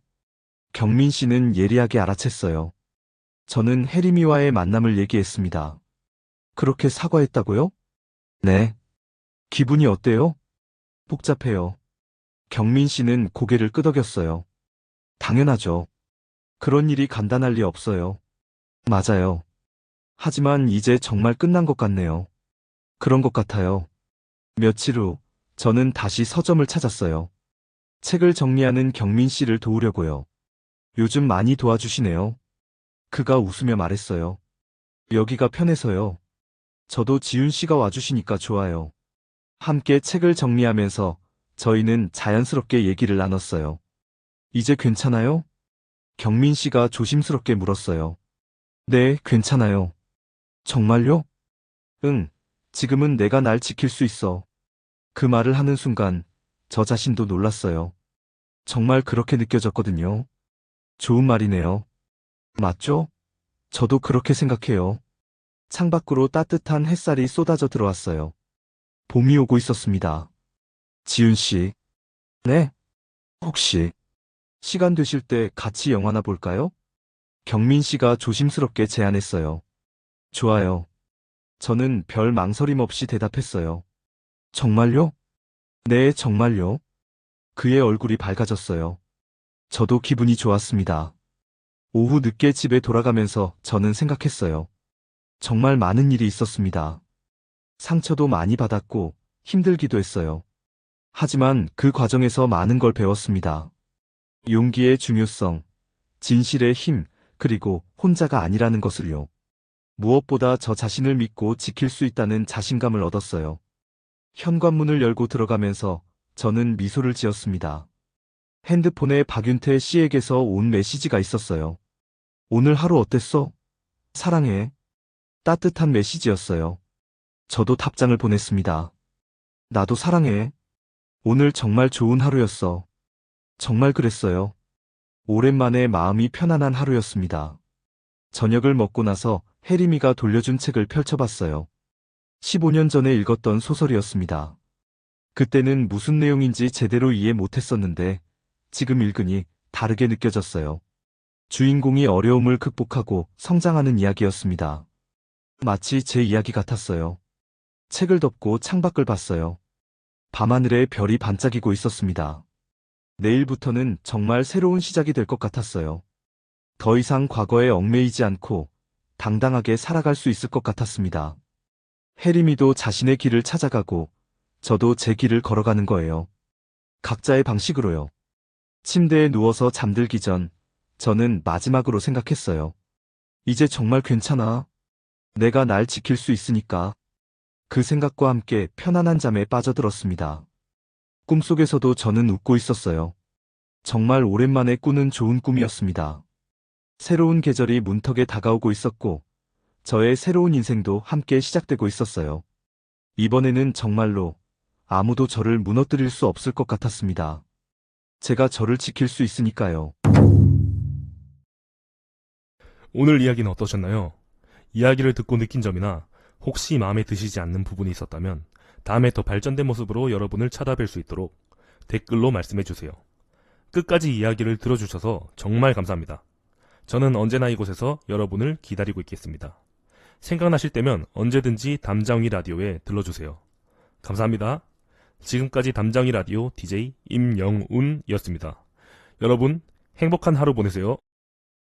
경민 씨는 예리하게 알아챘어요. 저는 혜림이와의 만남을 얘기했습니다. 그렇게 사과했다고요? 네. 기분이 어때요? 복잡해요. 경민 씨는 고개를 끄덕였어요. 당연하죠. 그런 일이 간단할 리 없어요. 맞아요. 하지만 이제 정말 끝난 것 같네요. 그런 것 같아요. 며칠 후, 저는 다시 서점을 찾았어요. 책을 정리하는 경민 씨를 도우려고요. 요즘 많이 도와주시네요. 그가 웃으며 말했어요. 여기가 편해서요. 저도 지훈 씨가 와주시니까 좋아요. 함께 책을 정리하면서 저희는 자연스럽게 얘기를 나눴어요. 이제 괜찮아요? 경민 씨가 조심스럽게 물었어요. 네, 괜찮아요. 정말요? 응, 지금은 내가 날 지킬 수 있어. 그 말을 하는 순간 저 자신도 놀랐어요. 정말 그렇게 느껴졌거든요. 좋은 말이네요. 맞죠? 저도 그렇게 생각해요. 창밖으로 따뜻한 햇살이 쏟아져 들어왔어요. 봄이 오고 있었습니다. 지훈 씨. 네? 혹시 시간 되실 때 같이 영화나 볼까요? 경민 씨가 조심스럽게 제안했어요. 좋아요. 저는 별 망설임 없이 대답했어요. 정말요? 네, 정말요. 그의 얼굴이 밝아졌어요. 저도 기분이 좋았습니다. 오후 늦게 집에 돌아가면서 저는 생각했어요. 정말 많은 일이 있었습니다. 상처도 많이 받았고 힘들기도 했어요. 하지만 그 과정에서 많은 걸 배웠습니다. 용기의 중요성, 진실의 힘, 그리고 혼자가 아니라는 것을요. 무엇보다 저 자신을 믿고 지킬 수 있다는 자신감을 얻었어요. 현관문을 열고 들어가면서 저는 미소를 지었습니다. 핸드폰에 박윤태 씨에게서 온 메시지가 있었어요. 오늘 하루 어땠어? 사랑해. 따뜻한 메시지였어요. 저도 답장을 보냈습니다. 나도 사랑해. 오늘 정말 좋은 하루였어. 정말 그랬어요. 오랜만에 마음이 편안한 하루였습니다. 저녁을 먹고 나서 혜림이가 돌려준 책을 펼쳐봤어요. 15년 전에 읽었던 소설이었습니다. 그때는 무슨 내용인지 제대로 이해 못했었는데 지금 읽으니 다르게 느껴졌어요. 주인공이 어려움을 극복하고 성장하는 이야기였습니다. 마치 제 이야기 같았어요. 책을 덮고 창밖을 봤어요. 밤하늘에 별이 반짝이고 있었습니다. 내일부터는 정말 새로운 시작이 될 것 같았어요. 더 이상 과거에 얽매이지 않고 당당하게 살아갈 수 있을 것 같았습니다. 혜림이도 자신의 길을 찾아가고 저도 제 길을 걸어가는 거예요. 각자의 방식으로요. 침대에 누워서 잠들기 전 저는 마지막으로 생각했어요. 이제 정말 괜찮아. 내가 날 지킬 수 있으니까. 그 생각과 함께 편안한 잠에 빠져들었습니다. 꿈속에서도 저는 웃고 있었어요. 정말 오랜만에 꾸는 좋은 꿈이었습니다. 새로운 계절이 문턱에 다가오고 있었고, 저의 새로운 인생도 함께 시작되고 있었어요. 이번에는 정말로 아무도 저를 무너뜨릴 수 없을 것 같았습니다. 제가 저를 지킬 수 있으니까요. 오늘 이야기는 어떠셨나요? 이야기를 듣고 느낀 점이나 혹시 마음에 드시지 않는 부분이 있었다면 다음에 더 발전된 모습으로 여러분을 찾아뵐 수 있도록 댓글로 말씀해주세요. 끝까지 이야기를 들어주셔서 정말 감사합니다. 저는 언제나 이곳에서 여러분을 기다리고 있겠습니다. 생각나실 때면 언제든지 담장위 라디오에 들러주세요. 감사합니다. 지금까지 담장위 라디오 DJ 임영운이었습니다. 여러분 행복한 하루 보내세요.